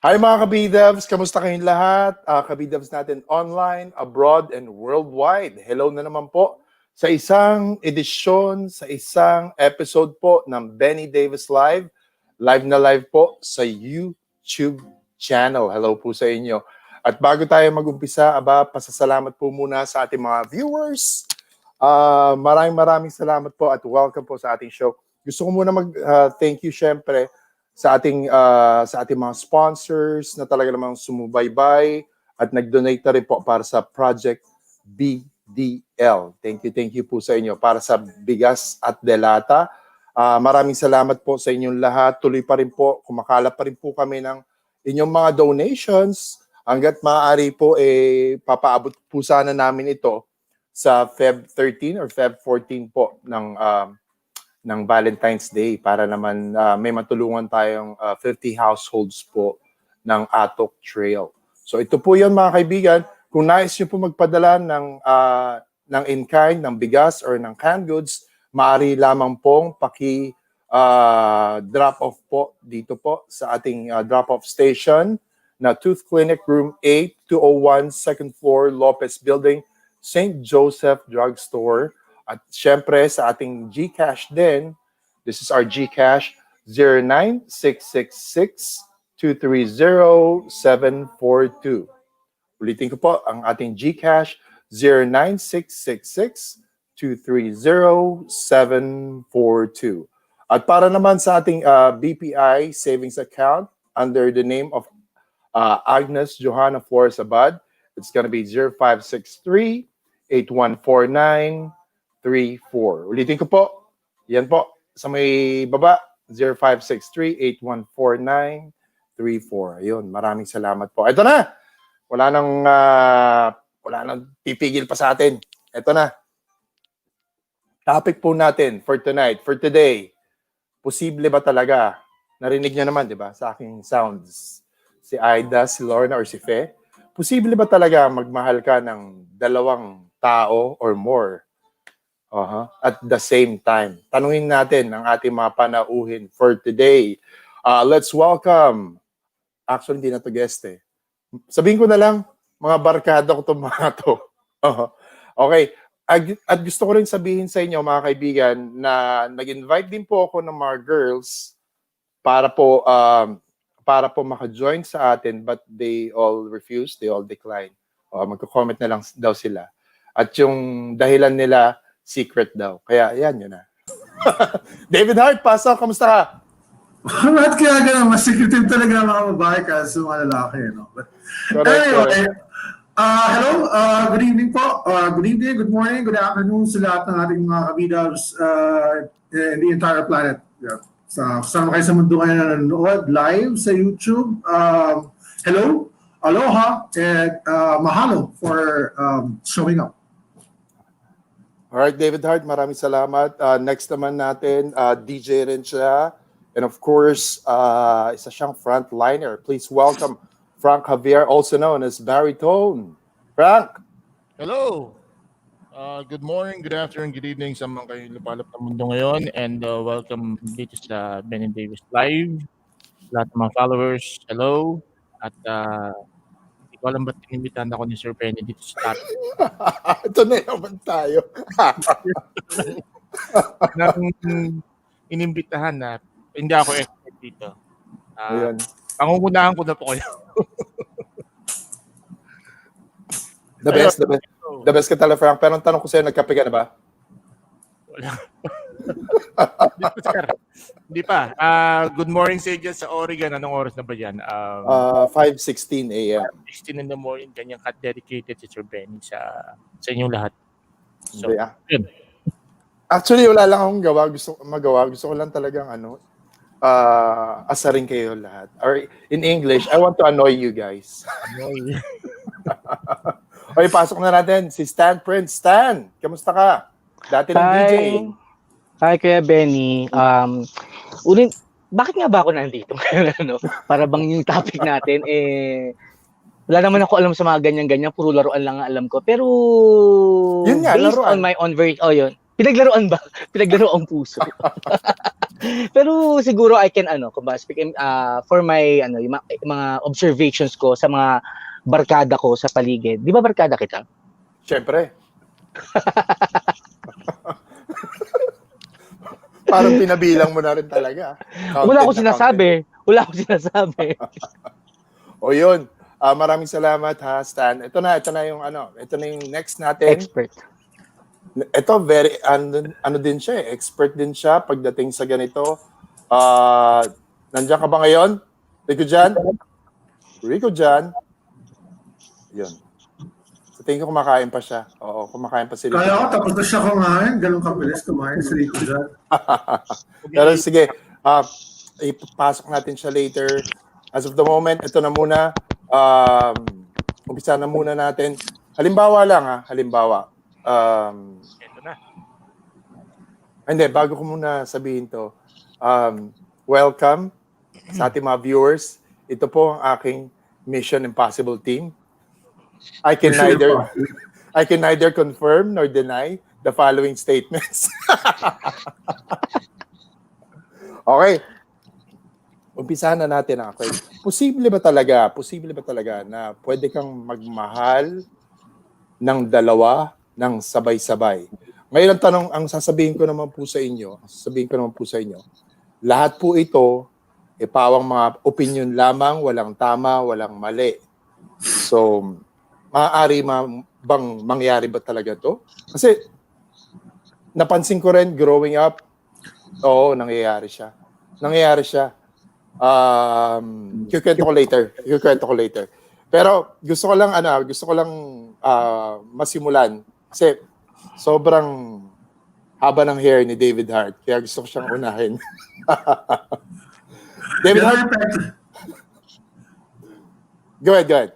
Hi mga kabidevs! Kamusta kayong lahat? Kabidevs natin online, abroad, and worldwide. Hello na naman po sa isang edisyon, sa isang episode po ng Benny Davis Live. Live na live po sa YouTube channel. Hello po sa inyo. At bago tayo mag-umpisa, pasasalamat po muna sa ating mga viewers. Maraming salamat po at welcome po sa ating show. Gusto ko muna mag-thank you syempre sa ating mga sponsors na talaga namang sumubaybay at nag-donate na rin po para sa Project BDL. Thank you po sa inyo para sa bigas at delata. Maraming salamat po sa inyong lahat. Tuloy pa rin po, kumakalap pa rin po kami ng inyong mga donations. Hanggat maaari po, papaabot po sana namin ito sa Feb 13 or Feb 14 po ng Valentine's Day para naman may matulungan tayong 50 households po ng Atok Trail. So ito po yun mga kaibigan. Kung nais nyo po magpadala ng in-kind, ng bigas or ng canned goods, maaari lamang pong drop off po dito po sa ating drop-off station na Tooth Clinic Room 8, 201 2nd floor, Lopez Building, St. Joseph Drugstore. At syempre sa ating GCash din, this is our GCash 0966-230-742. Ulitin ko po ang ating GCash 0966-230-742. At para naman sa ating BPI savings account under the name of Agnes Johanna Flores Abad, it's gonna be 0563-8149-34. Ulitin ko po, yan po, sa may baba, 0563-8149-34. Ayun, maraming salamat po. Ito na, wala nang pipigil pa sa atin. Ito na. Topic po natin for tonight, for today. Posible ba talaga? Narinig niyo naman, di ba, sa aking sounds. Si Aida, si Lorna, or si Fe. Posible ba talaga magmahal ka ng dalawang tao or more? At the same time. Tanungin natin ang ating mga panauhin for today. Let's welcome, actually hindi na to guest Sabihin ko na lang, mga barkada ko itong mga to. Okay. At gusto ko rin sabihin sa inyo mga kaibigan na nag-invite din po ako ng mga girls para po maka-join sa atin but they all refused, they all declined. Magko-comment na lang daw sila. At yung dahilan nila, secret daw. Kaya, yan, yun na. David Hart, pasok. Kamusta ka? Bakit kaya ganun? Mas secretive talaga mga babae kasi mga lalaki, no? But anyway, hello, good evening po. Good evening, good morning, good afternoon sa lahat ng ating mga kabidavs in the entire planet. Yeah. Kasama kayo sa mundo ngayon na nanonood live sa YouTube. Hello, aloha, and mahalo for showing up. Alright, David Hart, maraming salamat. Next naman natin, DJ rin siya. And of course, isa siyang frontliner. Please welcome Frank Javier, also known as Baritone. Frank! Hello! Good morning, good afternoon, good evening sa mga kayo lupalop ng mundo ngayon. And welcome dito sa Benny Davis Live. Lahat ng mga followers, hello. At hindi ko alam ba't inimbitahan ako ni Sir Benny dito sa top. Ito na naman tayo. Nang inimbitahan na hindi ako expert dito. Ayan. Pangungunahan ko na po kayo. The best ka talaga, Frank. Pero ang tanong ko sa'yo, nagkape ka na ba? Wala. Hindi pa. Good morning sa inyo sa Oregon. Anong oras na ba yan? 5:16 a.m. 16 in the morning. Kanyang dedicated si Sir Benny sa inyong lahat. So, yun. Actually, wala lang akong magawa. Gusto ko lang talagang asarin kayo lahat. Or in English, I want to annoy you guys. Annoy. Okay, pasok na natin. Si Stan Prince. Stan, kamusta ka? Dati ng DJ. Hi, Kuya Benny. Bakit nga ba ako nandito? Para bang yung topic natin, wala naman ako alam sa mga ganyan-ganyan. Puro laruan lang ang alam ko. Pero, yun nga, based laruan. on my own yun. Pinaglaruan ba? Pinaglaruan puso. Pero siguro I can kung ba speak for my yung mga observations ko sa mga barkada ko sa paligid. Di ba barkada kita? Siyempre. Parang pinabilang mo na rin talaga. Wala akong Counted na counted. sinasabi. O yun. Maraming salamat ha, Stan. Ito na yung next natin. Expert. Ito very ano din siya, expert din siya pagdating sa ganito. Nandiyan ka ba ngayon? Rico Jan. Yun. Sa tingin ko kumakain pa siya. Oo, kumakain pa si Rico. Kaya ko, tapos na siya kumain. Ganun kabilis kumain si Rico dyan. Pero sige, ipapasok natin siya later. As of the moment, ito na muna. Umpisa na muna natin. Halimbawa lang halimbawa. Ito na. Hindi, bago ko muna sabihin to. Welcome sa ating mga viewers. Ito po ang aking Mission Impossible team. I can neither confirm nor deny the following statements. Okay. Umpisahan na natin ako. Posible ba talaga na pwede kang magmahal ng dalawa ng sabay-sabay? Ngayon ang sasabihin ko naman po sa inyo, lahat po ito pawang mga opinion lamang, walang tama, walang mali. So, maaari bang mangyari ba talaga to? Kasi napansin ko rin growing up, oo, nangyayari siya. Kukwento ko later. Pero gusto ko lang masimulan kasi sobrang haba ng hair ni David Hart. Kaya gusto ko siyang unahin. David Hart, go ahead.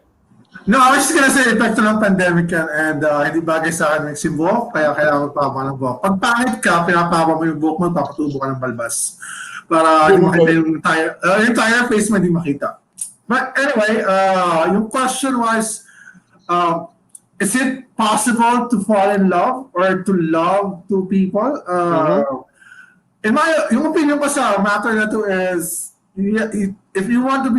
No, I was just gonna say, epekto ng pandemic yan and hindi bagay sa akin ng buhok, kaya kailangan magpapa ng buhok. Pag pangit ka, pinapapa mo yung buhok mo, papatubo ka ng balbas. Para hindi makita yung entire face mo, hindi makita. But anyway, yung question was, is it possible to fall in love or to love two people? Yung opinion ko sa matter na to is, if you want to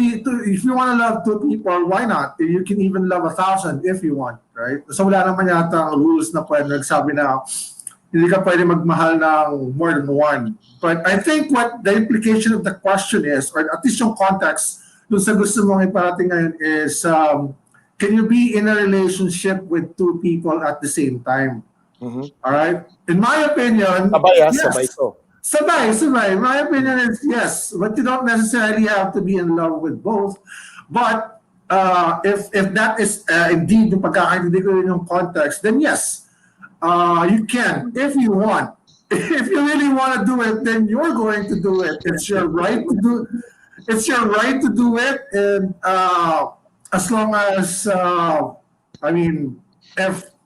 love two people, why not? You can even love 1,000 if you want, right? So wala naman yata rules na pwede nagsabi na hindi ka pwede magmahal ng more than one. But I think what the implication of the question is, or at least yung context dun sa gusto mong iparating ngayon is, can you be in a relationship with two people at the same time? All right? In my opinion, yes. Sabay. My opinion is yes, but you don't necessarily have to be in love with both. But if that is indeed yung pagkakaintindi ko yung context, then yes, you can if you want. If you really want to do it, then you're going to do it. It's your right to do. It's your right to do it, and as long as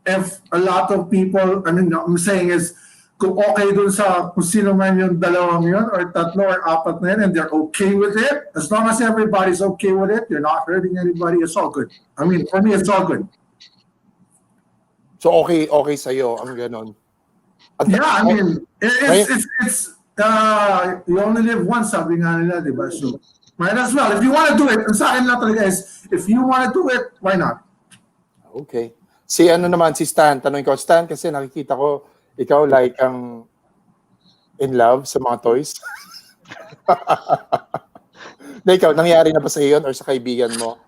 if a lot of people, I'm saying is, kung okay dun sa kung sino man yung dalawang yun, or tatlo or apat na yun, and they're okay with it, as long as everybody's okay with it, you're not hurting anybody, it's all good. For me, it's all good. So okay sa'yo ang ganon. Yeah, it's you only live once, sabi nga nila, di ba? So, might as well. If you want to do it, ang sa akin lang talaga is, if you want to do it, why not? Okay. Si Stan, tanongin ko, Stan, kasi nakikita ko, ikaw like ang in love sa mga toys. Na ikaw, nangyari na ba sa iyo or sa kaibigan mo?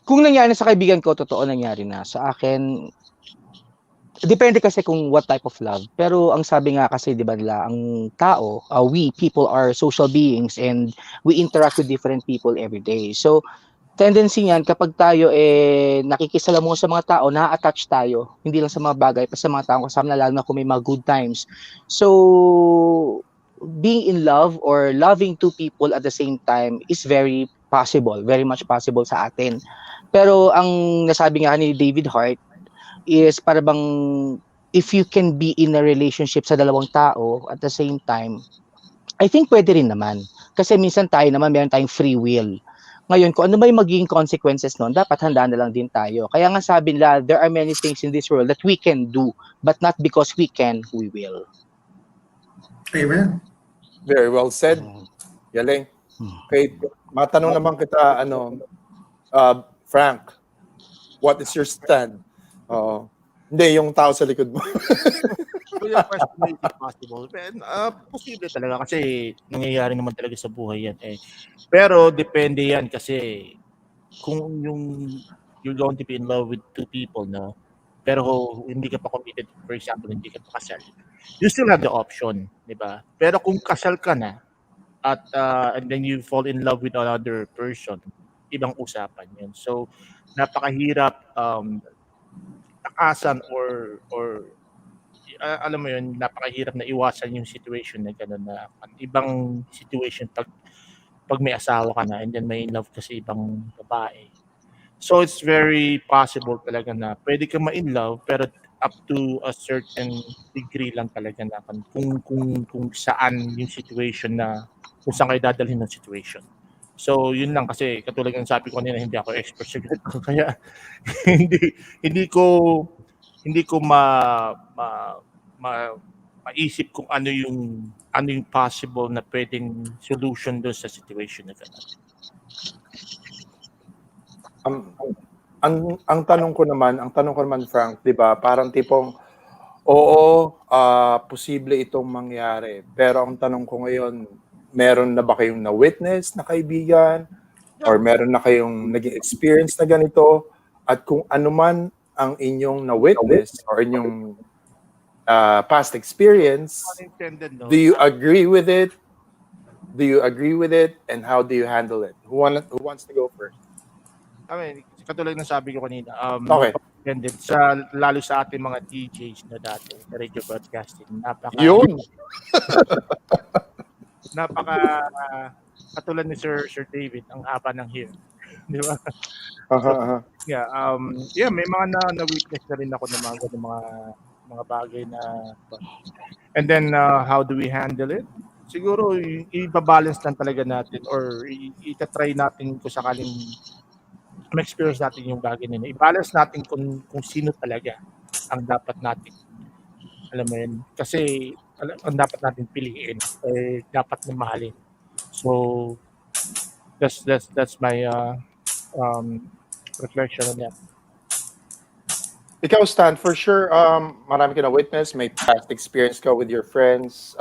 Kung nangyari na sa kaibigan ko, totoo nangyari na. Sa akin, depende kasi kung what type of love. Pero ang sabi nga kasi, di ba nila, ang tao, people are social beings and we interact with different people every day. So, tendency niyan, kapag tayo nakikisalamuha sa mga tao, na-attach tayo. Hindi lang sa mga bagay, pa sa mga tao kasama na, lalo na kung may mga good times. So, being in love or loving two people at the same time is very possible, very much possible sa atin. Pero ang nasabi nga ni David Hart is para bang if you can be in a relationship sa dalawang tao at the same time, I think pwede rin naman. Kasi minsan tayo naman, meron tayong free will. Ngayon, kung ano ba yung magiging consequences nun, dapat handa na lang din tayo. Kaya nga sabi nila, there are many things in this world that we can do, but not because we can, we will. Amen. Very well said. Galing. Okay, matanong naman kita, Frank, what is your stand? Hindi, yung tao sa likod mo. So yung question is possible. Posible talaga kasi nangyayari naman talaga sa buhay yan eh. Pero depende yan kasi kung you're going to be in love with two people, no? Pero hindi ka pa committed, for example, hindi ka pa kasal, you still have the option, di ba? Pero kung kasal ka na at and then you fall in love with another person, ibang usapan yun. So napakahirap takasan or alam mo yun, napakahirap na iwasan yung situation na gano'n na ibang situation pag may asawa ka na and then may love ka sa ibang babae. So it's very possible talaga na pwede ka ma-in love pero up to a certain degree lang talaga na kung saan yung situation na kung saan kayo dadalhin ng situation. So yun lang kasi katulad ng sabi ko kanina hindi ako expert sa ganito kaya hindi ko maisip kung ano yung possible na pwedeng solution doon sa situation na gano'n. Ang tanong ko naman Frank, 'di ba? Parang tipong oo, posible itong mangyari. Pero ang tanong ko ngayon, meron na ba kayong na-witness na kaibigan or meron na kayong naging experience na ganito? At kung ano man ang inyong na-witness or inyong past experience, Unintended, no? do you agree with it? Do you agree with it? And how do you handle it? Who wants to go first? I mean, katulad ng sabi ko kanina, Okay. unintended, lalo sa ating mga DJs na dati, sa radio broadcasting, Yun! katulad ni Sir David, ang haba ng hair. Di ba? Yeah, may mga na-witness na rin ako ng mga bagay na and then how do we handle it? Siguro i-balance lang talaga natin or i-try natin kung sakaling ma-experience natin yung bagay na yun. I-balance natin kung sino talaga ang dapat natin. Alam mo yun? Kasi ang dapat natin piliin dapat na mahalin. So that's my reflection on that. Ikaw, Stan, for sure, marami ka na witness, may past experience ka with your friends.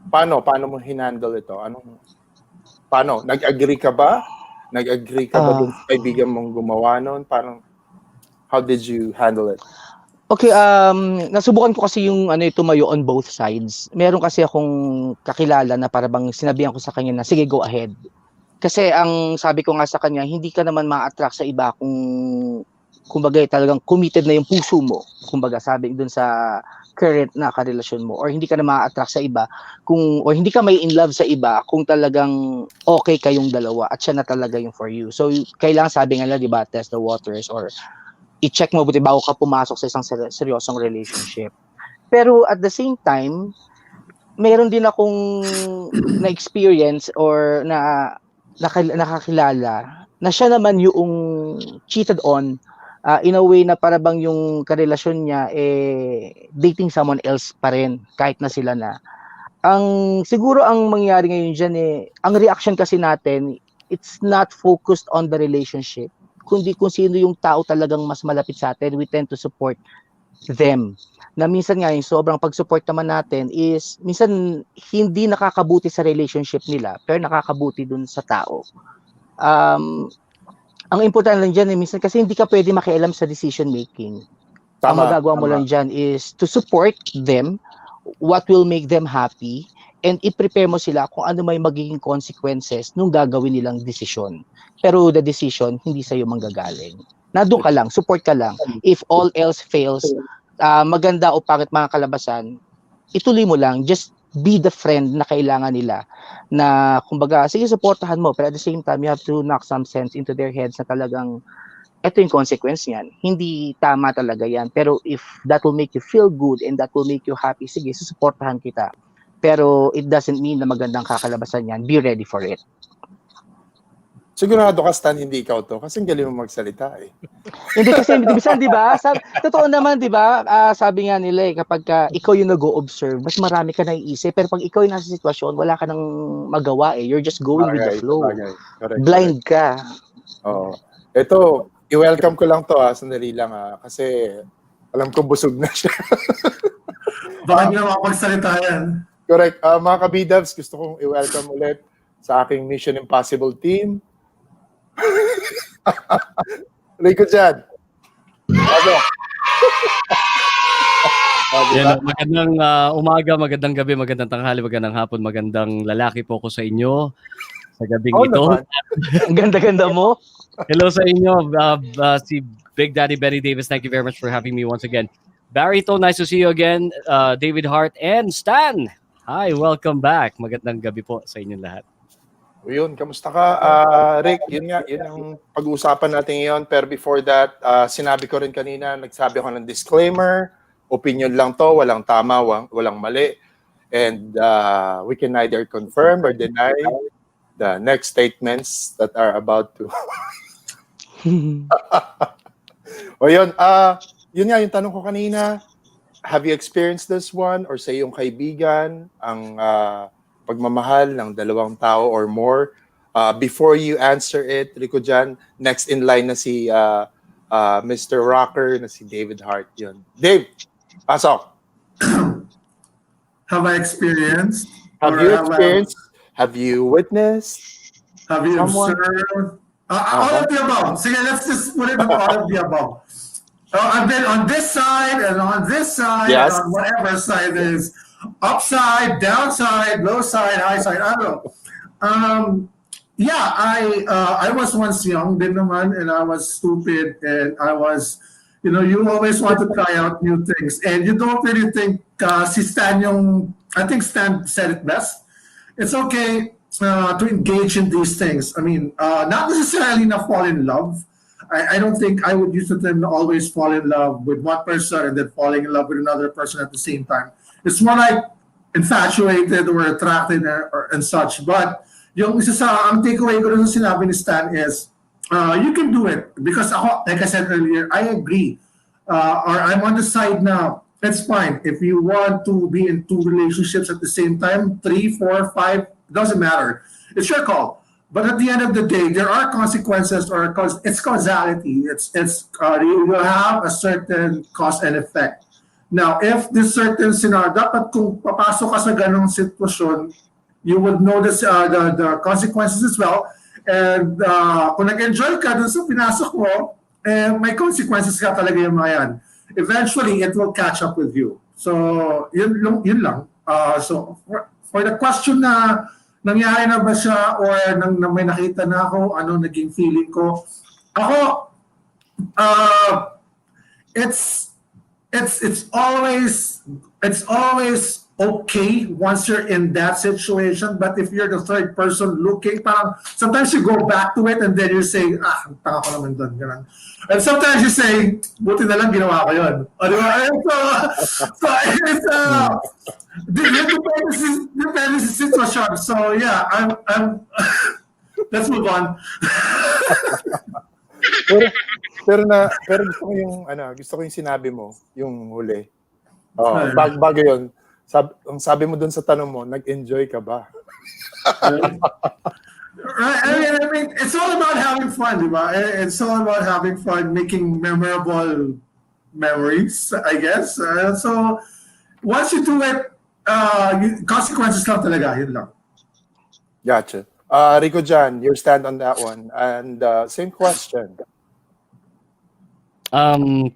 Paano mo hinandle ito? Paano? Nag-agree ka ba? Nag-agree ka ba dun sa kaibigan mong gumawa nun? Parang, how did you handle it? Okay, nasubukan ko kasi yung tumayo on both sides. Meron kasi akong kakilala na parang sinabihan ko sa kanya na sige, go ahead. Kasi ang sabi ko nga sa kanya, hindi ka naman ma-attract sa iba kung kumbaga talagang committed na yung puso mo. Kumbaga sabi dun sa current na karelasyon mo, or hindi ka na ma-attract sa iba or hindi ka may in love sa iba kung talagang okay kayong dalawa at siya na talaga yung for you. So kailangan, sabi nga nila, di ba, test the waters or i-check mo buti bago ka pumasok sa isang seryosong relationship. Pero at the same time, meron din akong na-experience or nakakilala na siya naman yung cheated on in a way na para bang yung karelasyon niya dating someone else pa rin kahit na sila na. Siguro ang mangyayari ngayon dyan ang reaction kasi natin, it's not focused on the relationship, kundi kung sino yung tao talagang mas malapit sa atin, we tend to support them. Na minsan nga yung sobrang pag-support naman natin is minsan hindi nakakabuti sa relationship nila pero nakakabuti dun sa tao. Ang important lang dyan minsan kasi hindi ka pwede makialam sa decision making. Ang magagawa mo lang dyan is to support them, what will make them happy, and i-prepare mo sila kung ano may magiging consequences nung gagawin nilang desisyon. Pero the decision, hindi sa'yo manggagaling. Nandun ka lang, support ka lang. If all else fails, maganda o pangit mga kalabasan, ituloy mo lang, just be the friend na kailangan nila. Na kumbaga, sige, supportahan mo, pero at the same time, you have to knock some sense into their heads na talagang ito yung consequence niyan. Hindi tama talaga yan. Pero if that will make you feel good and that will make you happy, sige, susuportahan kita. Pero it doesn't mean na magandang kakalabasan yan. Be ready for it. Sigurado ka, Stan, hindi ikaw to. Kasi ang galing mo magsalita eh. Hindi kasi, minsan, di ba? Totoo naman, di ba? Sabi nga nila, kapag ikaw yung nag-o-observe, mas marami ka naiisip. Pero pag ikaw yung nasa sitwasyon, wala ka nang magawa eh. You're just going with the flow. Correct. Blind ka. Oo. Ito, i-welcome ko lang to sandali lang kasi alam ko busog na siya. Baka hindi na makapagsalita yan. Correct. Mga kabidabs, gusto kong i-welcome ulit sa aking Mission Impossible team. Rico dyan. Yan, magandang umaga, magandang gabi, magandang tanghali, magandang hapon, magandang lalaki po ko sa inyo sa gabing ito. Naman. Ang ganda-ganda mo. Hello sa inyo, si Big Daddy Benny Davis. Thank you very much for having me once again. Barito, nice to see you again. David Hart and Stan. Hi, welcome back. Magandang gabi po sa inyong lahat. Yun, kamusta ka? Rick, yun ang pag-uusapan natin ngayon. Pero before that, sinabi ko rin kanina, nagsabi ako ng disclaimer, opinion lang to, walang tama, walang mali. And we can neither confirm or deny the next statements that are about to. O yun, yun nga yung tanong ko kanina, have you experienced this one or sa iyong kaibigan, ang pagmamahal ng dalawang tao or more? Before you answer it, Rico dyan, next in line na si Mr. Rocker, na si David Hart. Yun. Dave, pasok. Have I experienced? Have you experienced? Have you witnessed? Have you Someone? observed? All of the above. So let's just put it in all of the above. I've been on this side and on this side, Yes. and on whatever side there is. Upside, downside, low side, high side. I don't know. Yeah, I was once young, din naman, and I was stupid, and I was, you always want to try out new things, and you don't really think si Stan I think Stan said it best. It's okay to engage in these things. I mean, not necessarily na fall in love. I don't think I would use the term to always fall in love with one person and then falling in love with another person at the same time. It's more like infatuated or attracted and such. But yung isa ang takeaway ko rin sa sinabi ni Stan is, you can do it. Because ako, like I said earlier, I agree. Or I'm on the side now. It's fine. If you want to be in two relationships at the same time, 3, 4, 5, doesn't matter. It's your call. But at the end of the day, there are consequences or it's causality. You will have a certain cause and effect. Now, if this certain scenario, dapat kung papasok ka sa ganong sitwasyon, you would notice the consequences as well. And kung nag-enjoy ka dun sa pinasok mo, may consequences ka talaga yung mga yan. Eventually, it will catch up with you. So, yun lang. So, for the question na nangyari na ba siya or may nakita na ako, ano naging feeling ko, ako, it's always okay once you're in that situation, but if you're the third person looking, parang sometimes you go back to it and then you say, tanga ko naman doon, ganun. And sometimes you say, buti na lang ginawa ko yun. O, di ba? So it's depende sa situation. So yeah, I'm let's move on. pero gusto ko yung sinabi mo, yung huli. Bago yun, sabi mo dun sa tanong mo, nag-enjoy ka ba? Right. I mean, it's all about having fun, diba? It's all about having fun, making memorable memories, I guess. So once you do it, consequences lang talaga, yun lang. Gotcha. Rico Jan, your stand on that one. And same question.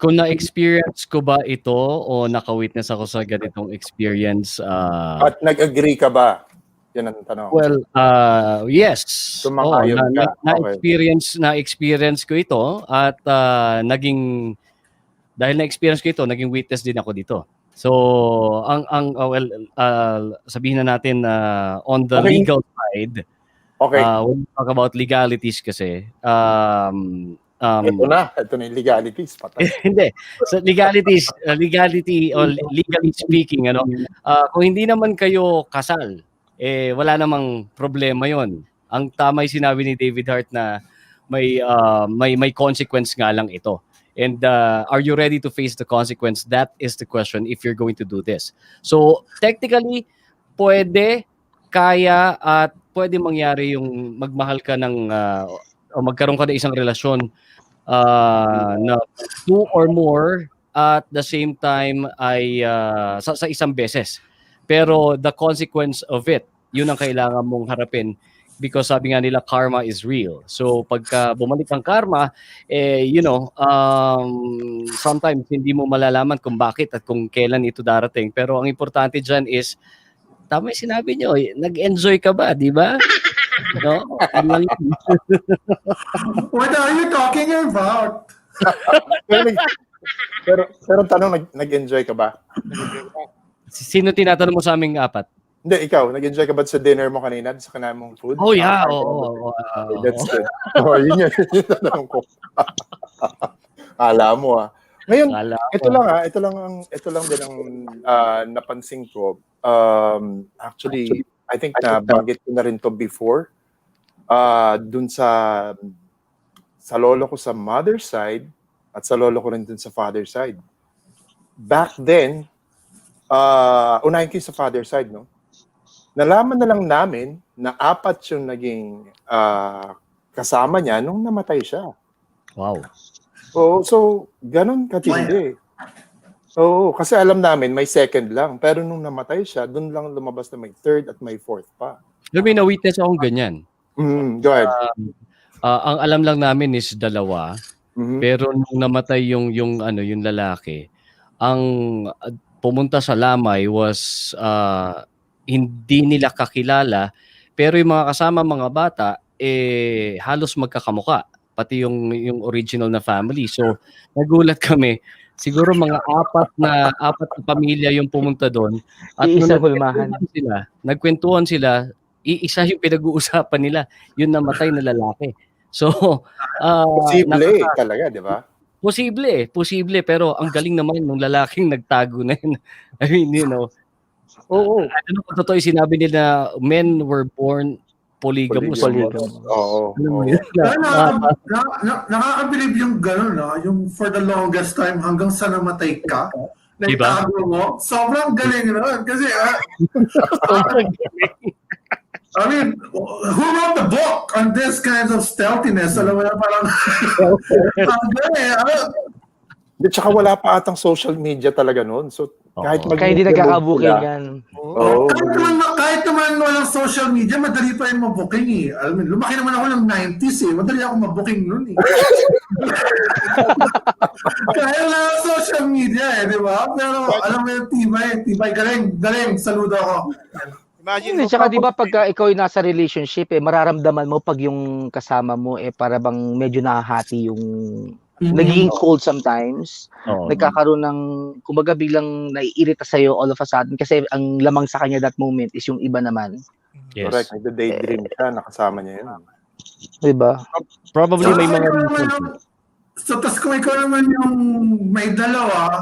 Kung na-experience ko ba ito o naka-witness ako sa ganitong experience? At nag-agree ka ba? Yan ang tanong. Well, yes. Sumang-ayon ka. Na-experience ko ito at dahil na-experience ko ito, naging witness din ako dito. So, sabihin na natin on the legal side, okay. When we talk about legalities kasi, ito na yung legalities. Patay. hindi. So legalities, legality or legally speaking, kung hindi naman kayo kasal, wala namang problema 'yon. Ang tama yung sinabi ni David Hart na may consequence nga lang ito. And are you ready to face the consequence? That is the question if you're going to do this. So technically, pwede, kaya at pwede mangyari yung magmahal ka ng o magkaroon ka ng isang relasyon na two or more at the same time ay sa isang beses. Pero the consequence of it, yun ang kailangan mong harapin because sabi nga nila karma is real. So pagka bumalik ang karma, sometimes hindi mo malalaman kung bakit at kung kailan ito darating. Pero ang importante dyan is, tama yung sinabi nyo, nag-enjoy ka ba, di ba? No? What are you talking about? pero tanong, nag-enjoy ka ba? Sino tinatanong mo sa aming apat? Hindi, ikaw, nag-enjoy ka ba sa dinner mo kanina sa kanina mong food? Oh yeah, Okay, that's good. Yun yung tanong ko. Alam mo Ngayon, ito lang din ang napansin ko. Actually, I think na banggit ko na rin to before. Dun sa lolo ko sa mother side at sa lolo ko rin dun sa father side. Back then, unahin ko sa father side, no? Nalaman na lang namin na 4 yung naging kasama niya nung namatay siya. Wow. So ganun katindi. Oo, kasi alam namin may second lang. Pero nung namatay siya, dun lang lumabas na may third at may fourth pa. May na-witness akong ganyan. Go ahead. Ang alam lang namin is 2. Mhm. Pero nung namatay yung lalaki, ang pumunta sa lamay was hindi nila kakilala, pero yung mga kasama mga bata halos magkakamuka, pati yung original na family. So nagulat kami. Siguro mga 4 na pamilya yung pumunta doon at Iisa nung hulmahan. nagkwentuhan sila, iisa yung pinag-uusapan nila, yung namatay na lalaki. So Posible talaga, di ba? Posible, pero ang galing naman ng lalaking nagtago na yun. I mean, Oo. I don't know kung totoo yung sinabi nila, men were born polygamous. Oo. Alam mo yun? Nakakabilib yung gano'n, no? Yung for the longest time hanggang sa namatay ka. Diba? Nagtago mo. Sobrang galing nun. Kasi, I mean, who wrote the book on this kind of stealthiness? Alam mo na parang, ang galing. Tsaka wala pa atang social media talaga noon. So kahit Kaya hindi nagkakabooking yan. Kahit naman walang social media, madali pa yung mabooking eh. Alam mo, lumaki naman ako ng 90s eh. Madali ako mabooking noon eh. Kaya wala social media eh, di ba? Pero alam mo yung tibay, galing, saludo ako. Imagine tsaka di ba pagka ikaw ay nasa relationship mararamdaman mo pag yung kasama mo para bang medyo nahahati yung nagiging cold sometimes. Nagkakaroon ng kumbaga biglang naiirita sa iyo all of a sudden kasi ang lamang sa kanya that moment is yung iba naman. Yes. Correct. Nagda-daydream siya, nakasama niya yun. Di ba? Probably may mga So, tas kung ikaw naman yung may dalawa,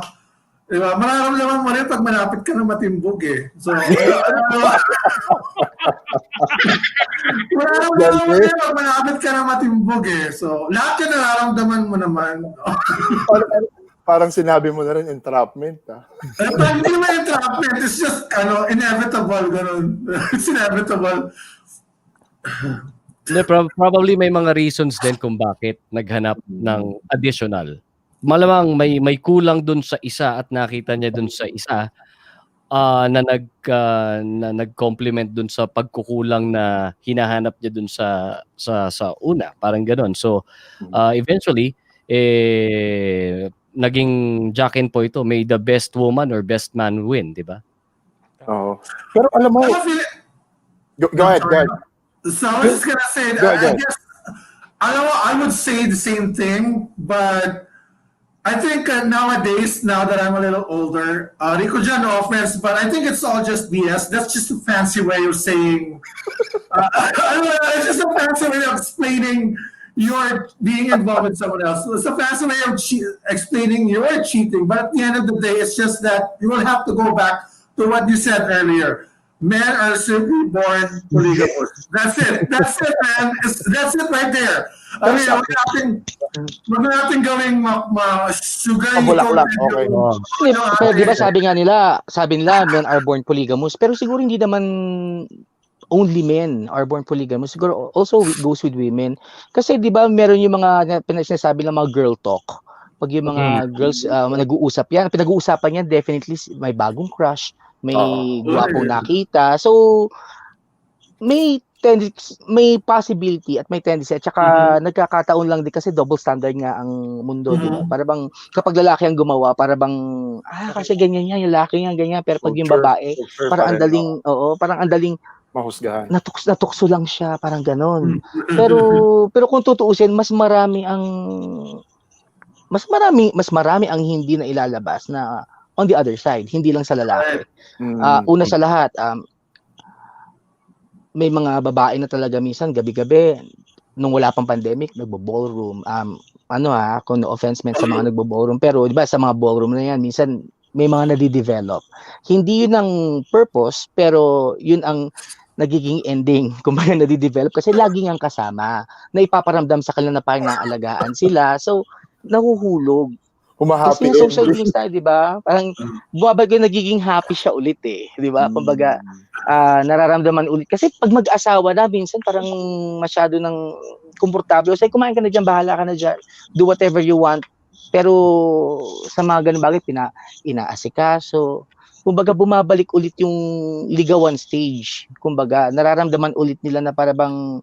di ba, mararamdaman mo rin pag malapit ka na matimbog eh. So, mararamdaman mo rin pag malapit ka na matimbog eh. So, lahat yan nararamdaman mo naman. Parang sinabi mo na rin entrapment. Hindi naman entrapment. It's just, inevitable. Ganun. It's inevitable. Probably may mga reasons din kung bakit naghanap ng additional. Malamang may kulang dun sa isa at nakita niya dun sa isa na nag-complement dun sa pagkukulang na hinahanap niya dun sa una, parang gano'n. So eventually naging Jack and Poy ito, may the best woman or best man win, di ba? Oo. Pero alam mo, go ahead. So I was just gonna say, I guess, I would say the same thing, but I think nowadays, now that I'm a little older, Rico Jan, no offense, but I think it's all just BS. That's just a fancy way of saying, it's just a fancy way of explaining you're being involved with someone else. So it's a fancy way of explaining you're cheating, but at the end of the day, it's just that you will have to go back to what you said earlier. men are simply born polygamous. That's it. That's it, man. That's it right there. I mean, wag natin gawing sugar Pabulaklak, okay. Oh. Pero di ba sabi nila men are born polygamous, pero siguro hindi naman only men are born polygamous. Siguro also it goes with women. Kasi di ba meron yung mga sinasabi ng mga girl talk. Pag yung mga girls nag-uusap yan, pinag-uusapan yan, definitely may bagong crush, may gwapong nakita. So, may possibility at may tendency at saka nagkakataon lang din kasi double standard nga ang mundo, di ba? Para bang kapag lalaki ang gumawa, para bang kasi ganyan yan, yung lalaki yan ganyan, pero pag yung babae, parang andaling mahusgahan. natukso lang siya, parang ganon. Pero kung tutuusin, mas marami ang hindi na ilalabas na on the other side, hindi lang sa lalaki. Una sa lahat, may mga babae na talaga minsan gabi-gabi nung wala pang pandemic nagbo-ballroom. Kung no offense man sa mga nagbo-ballroom, pero di ba sa mga ballroom na yan minsan may mga nadidevelop. Hindi yun ang purpose, pero yun ang nagiging ending kung bakit nadidevelop kasi laging ang kasama na ipaparamdam sa kanila na parang naalagaan sila. So, nahuhulog. Humahappy Kasi yung social media, di ba? Parang bumabagay nagiging happy siya ulit eh. Di ba? Kumbaga, nararamdaman ulit. Kasi pag mag-asawa na, minsan parang masyado ng komportable. Say, kumain ka na dyan, bahala ka na dyan. Do whatever you want. Pero sa mga ganun bagay, inaasikaso. Kumbaga, bumabalik ulit yung ligawan stage. Kumbaga, nararamdaman ulit nila na parang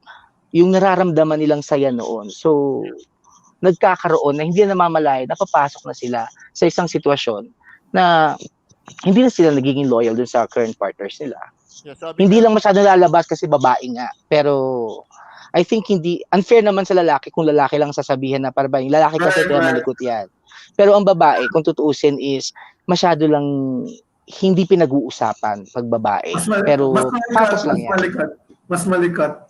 yung nararamdaman nilang saya noon. So, nagkakaroon na hindi na namamalaya, napapasok na sila sa isang sitwasyon na hindi na sila nagiging loyal dun sa current partners nila. Hindi lang masyadong lalabas kasi babae nga. Pero I think hindi unfair naman sa lalaki kung lalaki lang sasabihin na parang yung lalaki kasi kaya malikot yan. Pero ang babae, kung tutuusin is masyado lang hindi pinag-uusapan pag babae. Pero patos lang yan. Mas malikot.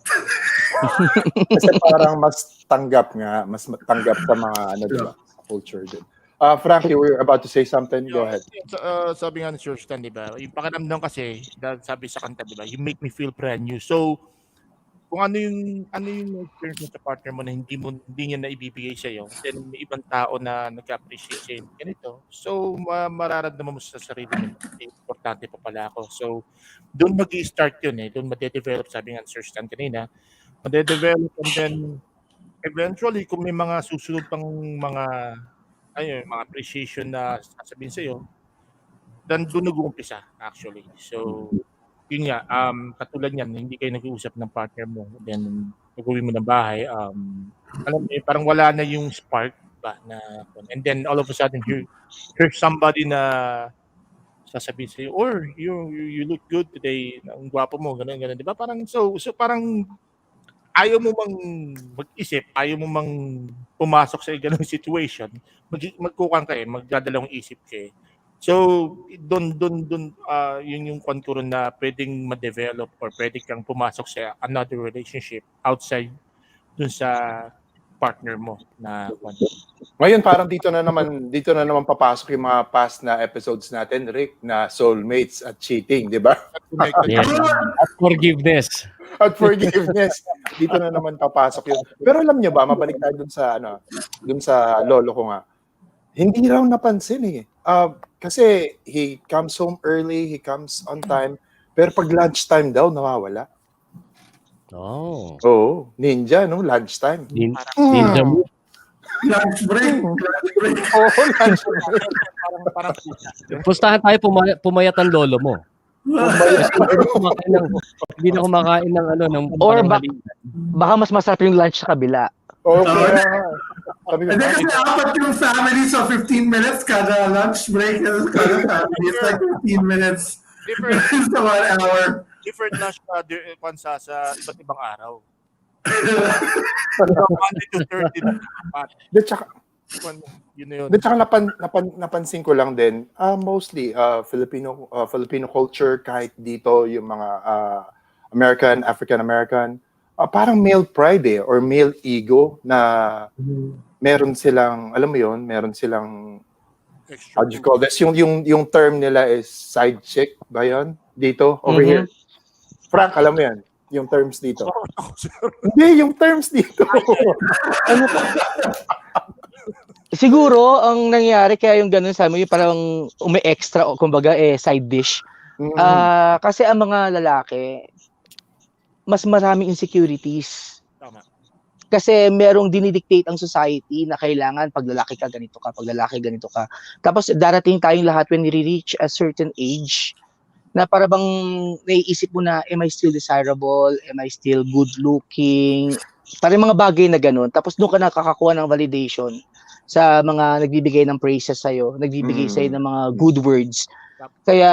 Kasi parang mas tanggap sa mga diba, culture din. Frankie, we're about to say something. Go ahead. Sabi nga ni Sir Stan, di ba? Yung pakiramdam kasi, sabi sa kanta, di ba? You make me feel brand new. So, kung ano yung experience mo sa partner mo na hindi niya na ibibigay sa iyo, then may ibang tao na nag-appreciate sa ganito. So, mararamdaman mo sa sarili mo, importante pa pala ako. So, doon mag-i-start yun eh. Doon ma-develop, sabi nga ni Sir Stan kanina, ma-develop and then eventually kung may mga susunod pang mga appreciation na sasabihin sa iyo, then doon nag-uumpisa actually. So, yun nga, katulad niyan, hindi kayo nag-uusap ng partner mo, then nag-uwi mo ng bahay, alam mo, parang wala na yung spark ba na, and then all of a sudden here's somebody na sasabihin sa'yo, or you look good today, ang gwapo mo, ganun, di ba? Parang, so parang ayaw mo mang mag-isip, ayaw mo mang pumasok sa ganung situation, magkukang ka magdadalawang isip ka So, doon yun yung konturon na pwedeng ma-develop or pwede kang pumasok sa another relationship outside dun sa partner mo na Ngayon parang dito na naman papasok yung mga past na episodes natin, Rick, na soulmates at cheating, di ba? Yeah. At forgiveness. At forgiveness. Dito na naman papasok yun. Pero alam niyo ba, mabalik tayo dun sa lolo ko nga. Hindi raw napansin eh. Kasi he comes home early, he comes on time, pero pag lunchtime daw, nawawala. Oh. Oo, ninja, no? Lunchtime. Ninja mo. Lunch break. Oo, lunch break. Parang Pustahan tayo, pumayat ang lolo mo. Hindi na kumakain ng Or baka mas masarap yung lunch sa kabila. Okay. And then kasi apat yung family, so 15 minutes kada lunch break, kada family. It's like 15 minutes. different It's 1 hour. different lunch sa iba't ibang araw. Monday to Thursday na apat. De, tsaka, Yun na yun. de, tsaka napansin ko lang din, mostly Filipino culture, kahit dito yung mga African American, parang male pride or male ego na meron silang, alam mo yun, meron silang Extra how do you call this? Yung term nila is side chick ba yun? Dito, over Mhm. here. Frank, alam mo yan? Yung terms dito. Ako, sir. Hindi, yung terms dito. Ano po? Siguro, ang nangyari kaya yung ganun sa amin, yung parang umi-extra o kumbaga side dish. Mm. Kasi ang mga lalaki, mas maraming insecurities. Tama. Kasi merong dinidictate ang society na kailangan pag lalaki ka, ganito ka, pag lalaki, ganito ka. Tapos darating tayong lahat when we reach a certain age, na para bang naiisip mo na, am I still desirable? Am I still good looking? Parang mga bagay na ganun. Tapos doon ka nakakakuha ng validation sa mga nagbibigay ng praises sa'yo, nagbibigay sa'yo ng mga good words. Kaya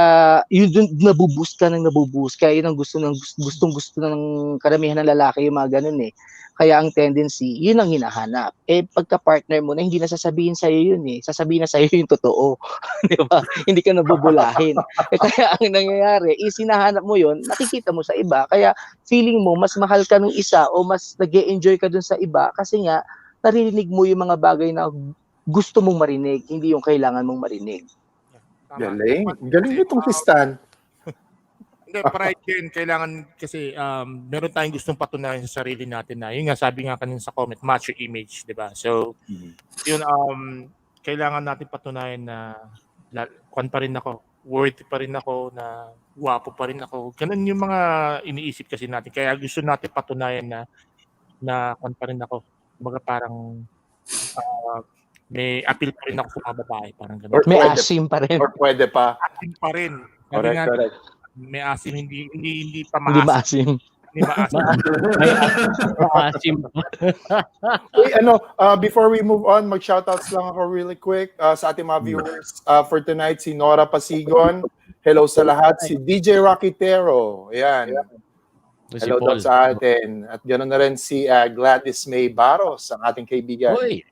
yun dun nabuboost ka. Kaya yun ang gustong-gusto ng karamihan ng lalaki, yung mga ganun eh. Kaya ang tendency, yun ang hinahanap. Pagka-partner mo na, hindi na sasabihin sa'yo yun eh. Sasabihin na sa'yo yung totoo. Di ba? Hindi ka nabubulahin. Kaya ang nangyayari, hinahanap mo yun, nakikita mo sa iba. Kaya feeling mo, mas mahal ka nung isa o mas nag-e-enjoy ka dun sa iba kasi nga, naririnig mo yung mga bagay na gusto mong marinig, hindi yung kailangan mong marinig. Tama. Galing. Galing itong si Stan. Hindi, pride din. Kailangan kasi meron tayong gustong patunayan sa sarili natin na, yun nga, sabi nga kanina sa comment, macho image, di ba? So, yun, kailangan natin patunayan na kwan pa rin ako, worthy pa rin ako, na guwapo pa rin ako. Ganun yung mga iniisip kasi natin. Kaya gusto natin patunayan na kwan pa rin ako. Kumbaga parang may appeal pa rin ako sa mga babae. Parang ganun. Or May pwede- asim pa rin. Or pwede pa. Asim pa rin. Sabi Correct, nga, correct. may asim, hindi pa Hindi maasim. maasim. Hindi maasim. May maasim. Uy, before we move on, mag-shoutouts lang ako really quick sa ating mga viewers. For tonight, si Nora Pasigon. Hello sa lahat. Si DJ Rocketero. Ayan. Si Hello daw Paul. sa atin. At ganoon na rin si Gladys May Baros, ang ating kaibigan. Uy,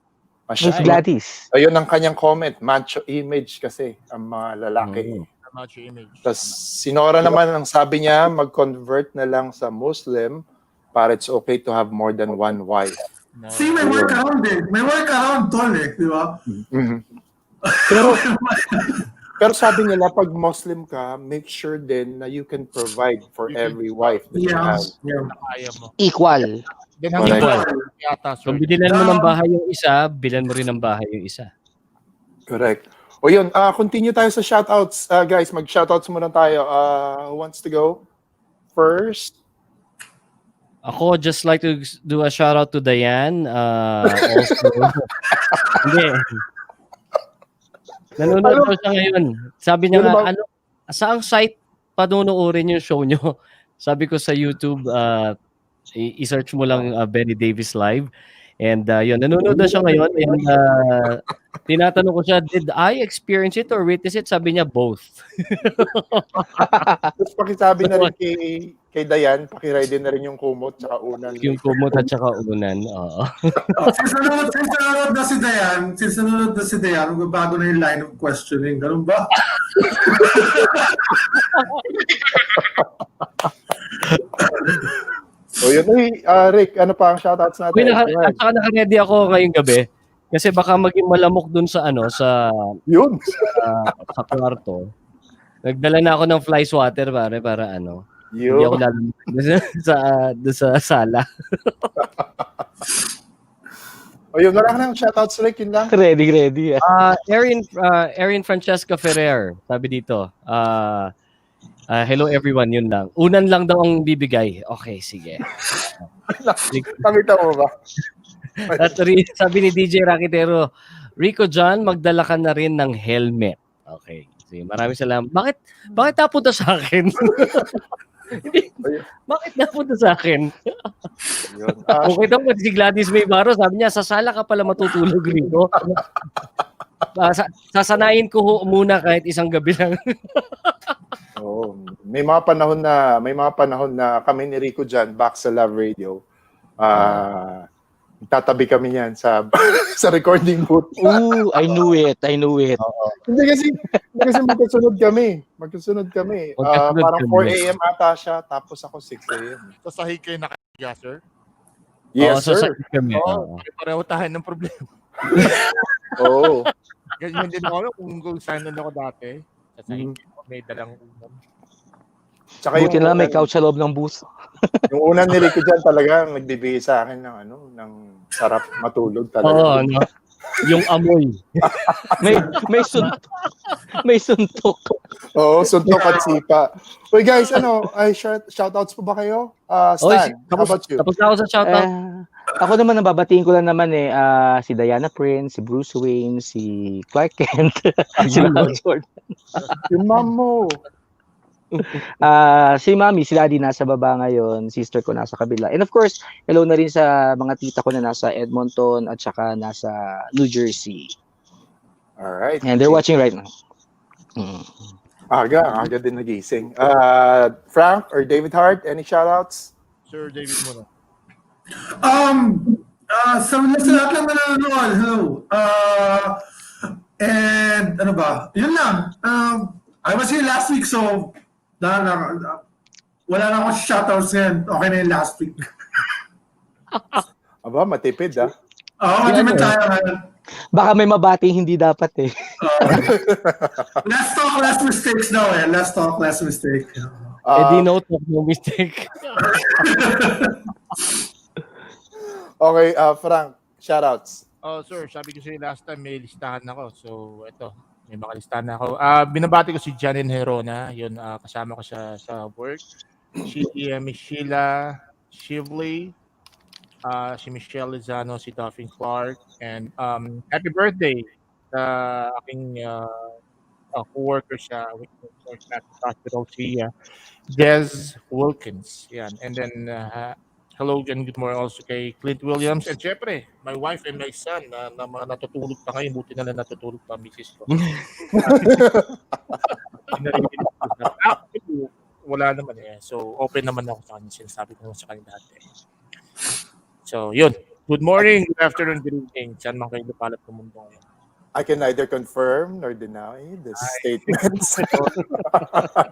Miss Gladys. Ayun ang kanyang comment. Macho image kasi ang mga lalaki. Macho image. Tapos si Nora naman, ang sabi niya, mag-convert na lang sa Muslim para it's okay to have more than one wife. No. See, may workaround eh. May workaround, tol eh. Di ba? Pero sabi nila, pag Muslim ka, make sure din na you can provide for every wife that you have. Yeah. Kaya mo. Equal. Then ang Correct. iba, yata, sir. kung bilan mo ng bahay yung isa, bilan mo rin ng bahay yung isa. Correct. O yun, continue tayo sa shoutouts. Guys, mag-shoutouts muna tayo. Who wants to go first? Ako, just like to do a shout out to Diane. Also, hindi. Nanonood ko siya ngayon. Sabi niya Ano ba? nga, saang site panunuorin yung show nyo? Sabi ko sa YouTube, i-search mo lang Benny Davis Live. And yun, nanonood na siya ngayon. And tinatanong ko siya, did I experience it or witness it? Sabi niya, both. Tapos pakisabi na rin kay Dayan, pakiride din na rin yung kumot tsaka unan. Yung kumot at saka unan. Oo. Since nanonood na si Dayan, magbabago na yung line of questioning. Ganun ba? O yun, Rick, ano pa ang shoutouts natin? Uy, Go ahead. naka-ready ako ngayong gabi. Kasi baka maging malamok dun sa Yun. sa kwarto. Nagdala na ako ng fly swatter para hindi ako Yun. lalamok doon sa sala. O yun, wala ka ng shoutouts, Rick, yun lang. Ready. Erin Francesca Ferrer, sabi dito. Hello everyone, yun lang. Unan lang daw ang bibigay. Okay, sige. Nakita mo ba? At sabi ni DJ Rakitero, Rico John, magdala ka na rin ng helmet. Okay. Sige, maraming salamat. Bakit napunta sa akin? Bakit napunta sa akin? Yun. Okay daw si Gladys May Baro, sabi niya, sa sala ka pala matutulog, Rico. Sasanayin ko muna kahit isang gabi lang. May mga panahon na kami ni Rico dyan, back sa Love Radio. Tatabi kami niyan sa sa recording booth. Ooh, I knew it. Hindi kasi magkasunod kami. Parang 4 a.m. ata siya, tapos ako 6 a.m. Sasahig kayo na kaya, sir? Yes, sir. Kami. Oo. Pareho tayo ng problema. Oo. Ganyan din ako kung gold standard ako dati. Sa side ko, may dalang ulam. Tsaka Buti na lang may unan- couch sa loob ng bus. yung unang nili ko dyan talagang nagbibigay sa akin ng ng sarap matulog Oo, talaga. ano? Yung amoy. May suntok. May suntok. Oo, suntok at sipa. Uy guys, ay shoutouts po ba kayo? Stan, how about you? Tapos na ako sa shoutout. Ako naman nababatiin ko lang naman si Diana Prince, si Bruce Wayne, si Clark Kent, si Hal Jordan. Yung mom mo. Si Mami, si Daddy nasa baba ngayon, sister ko nasa kabila. And of course, hello na rin sa mga tita ko na nasa Edmonton at saka nasa New Jersey. Alright. And they're watching right now. Mm. Aga din nagising. Frank or David Hart, any shoutouts? Sir David muna. Sa lahat lang na nanonood, hello. And ano ba? Yun lang. I was here last week, so wala na akong shoutouts ngayon. Okay na yung last week. Aba, matipid Matipid tayo ngayon. Baka may mabating hindi dapat eh. Let's talk less mistakes daw eh. Let's talk less mistake. Di note of no mistake. Okay, Frank, shoutouts. Sir, sabi ko sa'yo last time may listahan ako. So, ito. May mga listahan na ako. Binabati ko si Janine Herona. Yun, kasama ko siya sa work. Si Miss Sheila Shivley. Si Michelle Lizano, si Daphne Clark. And happy birthday sa aking co-worker sa hospital, si Des Wilkins. Yan. And then, hello and good morning also kay Clint Williams. And syempre, my wife and my son na mga natutulog pa ngayon. Buti na lang natutulog pa ang misis ko. Wala naman eh. So, open naman ako sa kanya. Sinasabi ko sa kanya dati. So, yun. Good morning, good afternoon, good evening. Saan man kayo lupalat ng mundo ngayon. I can neither confirm nor deny the statements.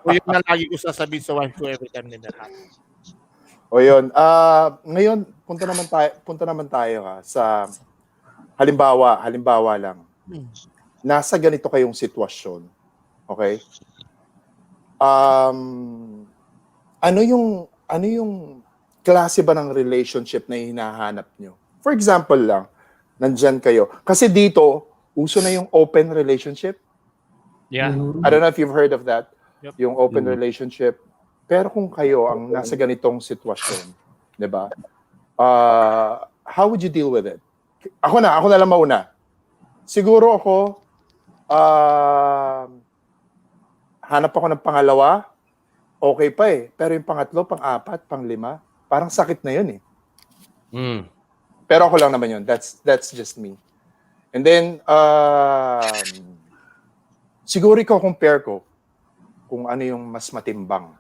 O yun na lagi ko sasabihin sa wife ko every time nila. O yun. Ngayon, punta naman tayo sa halimbawa lang. Nasa ganito kayong sitwasyon. Okay? Ano yung klase ba ng relationship na hinahanap nyo? For example lang, nandyan kayo. Kasi dito, uso na yung open relationship. Yeah. I don't know if you've heard of that. Yep. Yung open relationship. Pero kung kayo ang nasa ganitong sitwasyon, 'di ba? How would you deal with it? Ako na lang mauna. Siguro ako hanap ako ng pangalawa. Okay pa eh. Pero yung pangatlo, pang-apat, pang-lima, parang sakit na 'yun eh. Pero ako lang naman 'yun. That's just me. And then siguro ko compare ko kung ano yung mas matimbang.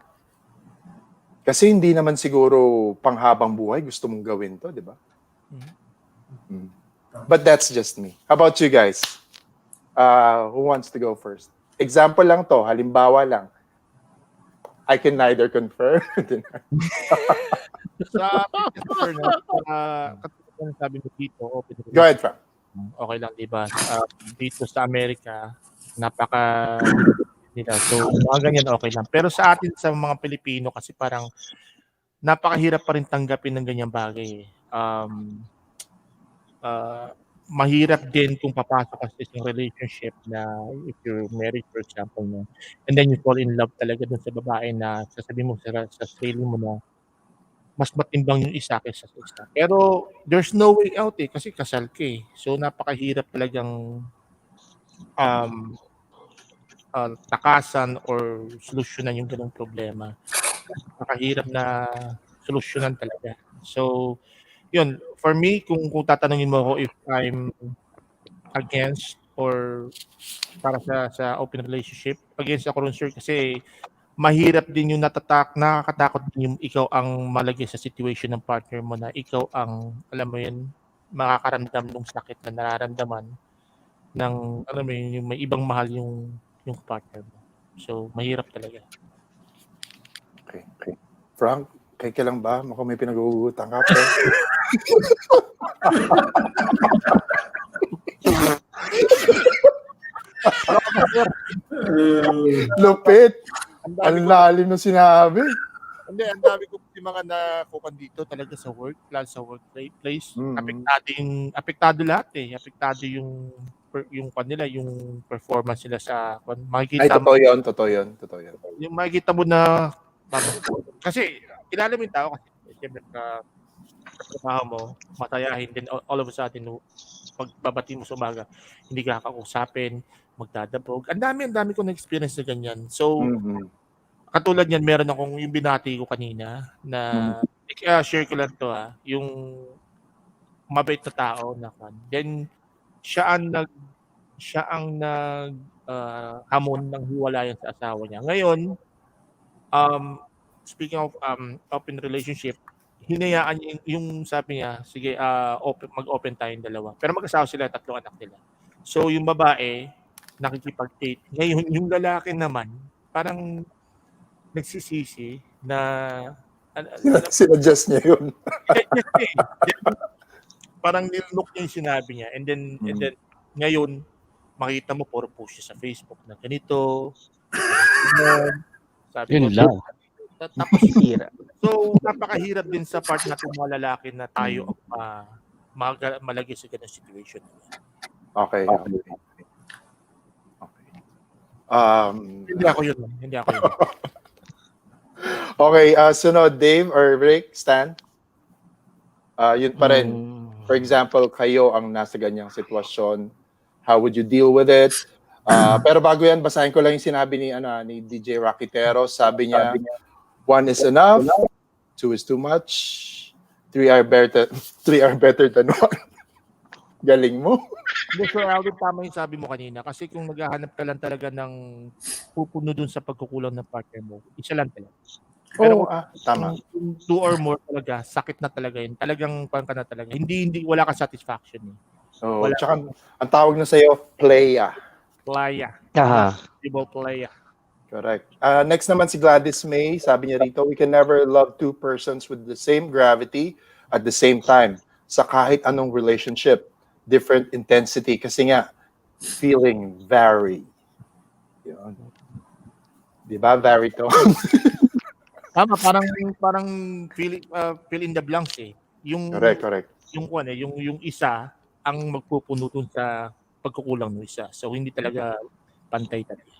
Kasi hindi naman siguro panghabang buhay gusto mong gawin to, di ba? But that's just me. How about you guys? Who wants to go first? Example lang to, halimbawa lang. I can neither confirm. Sabi mo dito, open Go ahead, Frank. okay lang, di ba? Dito sa Amerika, napaka nila. So, mga ganyan okay lang. Pero sa atin, sa mga Pilipino, kasi parang napakahirap pa rin tanggapin ng ganyang bagay. Mahirap din kung papasok ka sa isang relationship na if you're married, for example, no? And then you fall in love talaga dun sa babae na sasabihin mo sa sarili mo na mas matimbang yung isa kaysa sa isa. Pero there's no way out eh, kasi kasal ka eh. So napakahirap talagang takasan or solusyonan yung ganung problema. Napakahirap na solusyonan talaga. So, yun, for me, kung tatanungin mo ako if I'm against or para sa open relationship, against ako rin, sir, kasi mahirap din yung nakakatakot din yung ikaw ang malagay sa situation ng partner mo na ikaw ang, alam mo yun, makakaramdam ng sakit na nararamdaman ng, alam mo yun, yung may ibang mahal yung partner mo. So, mahirap talaga. Okay. Frank, kay ka lang ba? Mukhang may pinag-uugutan ka. Pero... Lupit. Ang dami Ang ko, lalim ng sinabi. hindi, ang dami ko yung mga nakukan dito talaga sa work, lalo sa workplace. Apektado lahat eh. Apektado yung kanila, yung performance nila sa Ay, makikita mo, totoo yun. yung makikita mo na kasi kilala mo yung tao kasi siyempre trabaho mo, matayahin din all of a sudden pagbabati mo sa umaga, hindi ka kakausapin, magdadabog. Ang dami ko na experience na ganyan. So, katulad niyan, meron akong yung binati ko kanina na share ko lang to yung mabait na tao na kan. Then siya ang nag hamon ng hiwalayan sa asawa niya. Ngayon, speaking of open relationship, hinayaan niya yung sabi niya, sige, mag-open tayong dalawa. Pero mag-asawa sila, 3 anak nila. So yung babae, nakikipag-date. Ngayon, yung lalaki naman, parang nagsisisi na Sinadjust niya yun. parang nilook niya yung sinabi niya. And then ngayon, makita mo, puro post siya sa Facebook na ganito. Sabi Yun ko, lang. tapos Hira. so, napakahirap din sa part natin mga lalaki na tayo malagay sa ganung situation. Okay. Hindi ako yun. Okay, sunod, Dave or Rick, Stan? Yun pa rin. For example, kayo ang nasa ganyang sitwasyon. How would you deal with it? Pero bago yan, basahin ko lang yung sinabi ni DJ Raquitero. Sabi niya, 1 is enough, 2 is too much, 3 are better than 1. Galing mo. Hindi, Sir Alvin, tama yung sabi mo kanina. Kasi kung naghahanap ka lang talaga ng pupuno dun sa pagkukulang ng partner mo, isa lang talaga. Pero Tama. kung 2 or more talaga, sakit na talaga yun. Talagang pang ka na talaga. Hindi, wala kang satisfaction. Oh, tsaka, ang tawag na sa'yo, playa. Playa. Aha. Playa. Correct. Next naman si Gladys May, sabi niya rito, we can never love 2 persons with the same gravity at the same time sa kahit anong relationship. Different intensity kasi nga, feeling vary. Yun. Diba? Vary to. Tama, parang fill in the blanks eh. Correct. Yung isa ang magpupuno dun sa pagkukulang ng isa. So hindi talaga pantay talaga.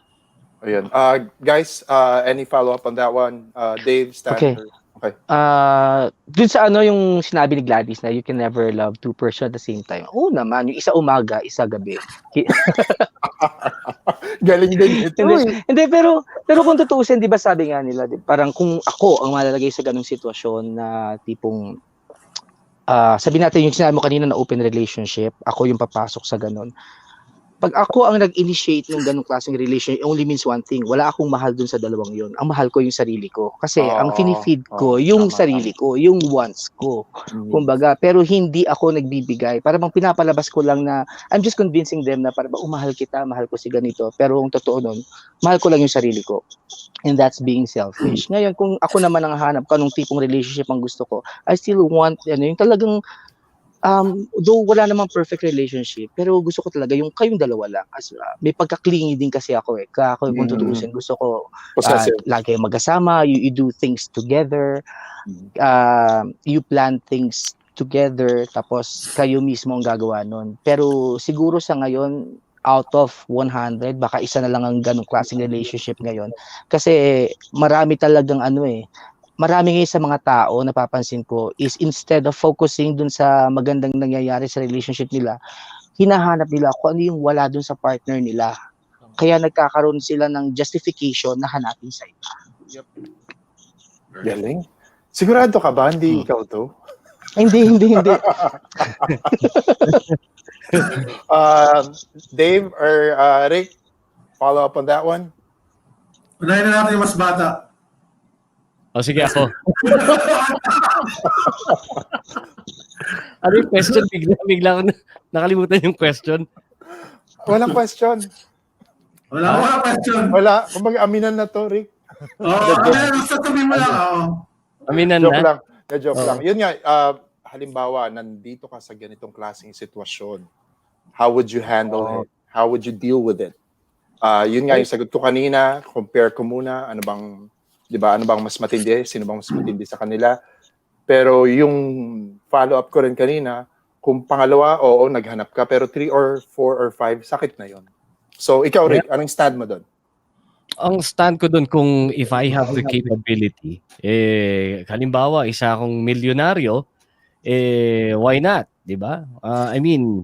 Ayun. Guys, any follow-up on that one? Dave, Stan? Okay. Okay. Dun sa yung sinabi ni Gladys na you can never love 2 persons at the same time. Oo naman, yung isa umaga, isa gabi. Galing din ito eh. Hindi, pero kung tutuusin, di ba sabi nga nila, parang kung ako ang malalagay sa ganung sitwasyon na tipong, sabi natin yung sinabi mo kanina na open relationship, ako yung papasok sa ganun. Pag ako ang nag-initiate ng ganung klaseng relationship, it only means one thing, wala akong mahal dun sa dalawang yun. Ang mahal ko yung sarili ko. Kasi ang finifeed ko, yung sarili ko, yung wants ko. Kumbaga, pero hindi ako nagbibigay. Para bang pinapalabas ko lang na, I'm just convincing them na parang, mahal kita, mahal ko si ganito. Pero ang totoo nun, mahal ko lang yung sarili ko. And that's being selfish. Ngayon, kung ako naman ang hanap ka nung tipong relationship ang gusto ko, I still want, yung talagang, though wala namang perfect relationship, pero gusto ko talaga yung kayong dalawa lang. As, may pagka-clingy din kasi ako eh. Kaya ako kung tutuusin, gusto ko lagi kayong magkasama, you do things together, you plan things together, tapos kayo mismo ang gagawa nun. Pero siguro sa ngayon, out of 100, baka isa na lang ang ganong klaseng relationship ngayon. Kasi marami talagang marami ngayon sa mga tao, napapansin ko, is instead of focusing dun sa magandang nangyayari sa relationship nila, hinahanap nila kung ano yung wala dun sa partner nila. Kaya nagkakaroon sila ng justification na hanapin sa iba. Yep. Galing. Sigurado ka ba? Hindi ikaw to? Hindi. Dave or Rick, follow up on that one? Unahin na natin yung mas bata. O sige ako. Ano yung question? Bigla ko nakalimutan yung question. Walang question. Wala question. Wala. Kumbaga, aminan na to, Rick. Sasabihin mo lang. Aminan Joke na. lang. Joke lang. Yun nga, halimbawa, nandito ka sa ganitong klaseng sitwasyon. How would you handle it? How would you deal with it? Yun nga yung sagot ko kanina, compare ko muna, ano bang, di ba, ano bang mas matindi, sino bang mas matindi sa kanila. Pero yung follow-up ko rin kanina, kung pangalawa, oo, naghanap ka, pero 3 or 4 or 5, sakit na yon. So, ikaw, Rick, anong stand mo doon? Ang stand ko doon, kung if I have the capability, halimbawa, isa akong milyonaryo, why not? Di ba? I mean,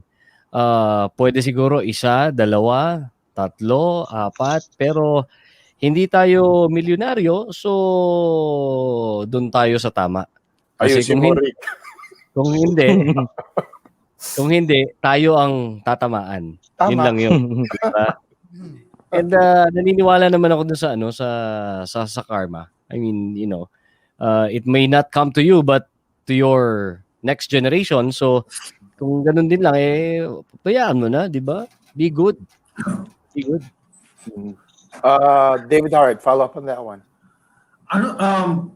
pwede siguro isa, dalawa, tatlo, apat, pero hindi tayo milyonaryo, so doon tayo sa tama. Kasi Ayusin mo, Rick. kung hindi, kung hindi, tayo ang tatamaan. Tama. Yun lang yun. Diba? And naniniwala naman ako dun sa sa karma. I mean, you know, it may not come to you but to your next generation. So kung ganun din lang payaan mo na, 'di ba? Be good. Be good. David Hart, follow up on that one.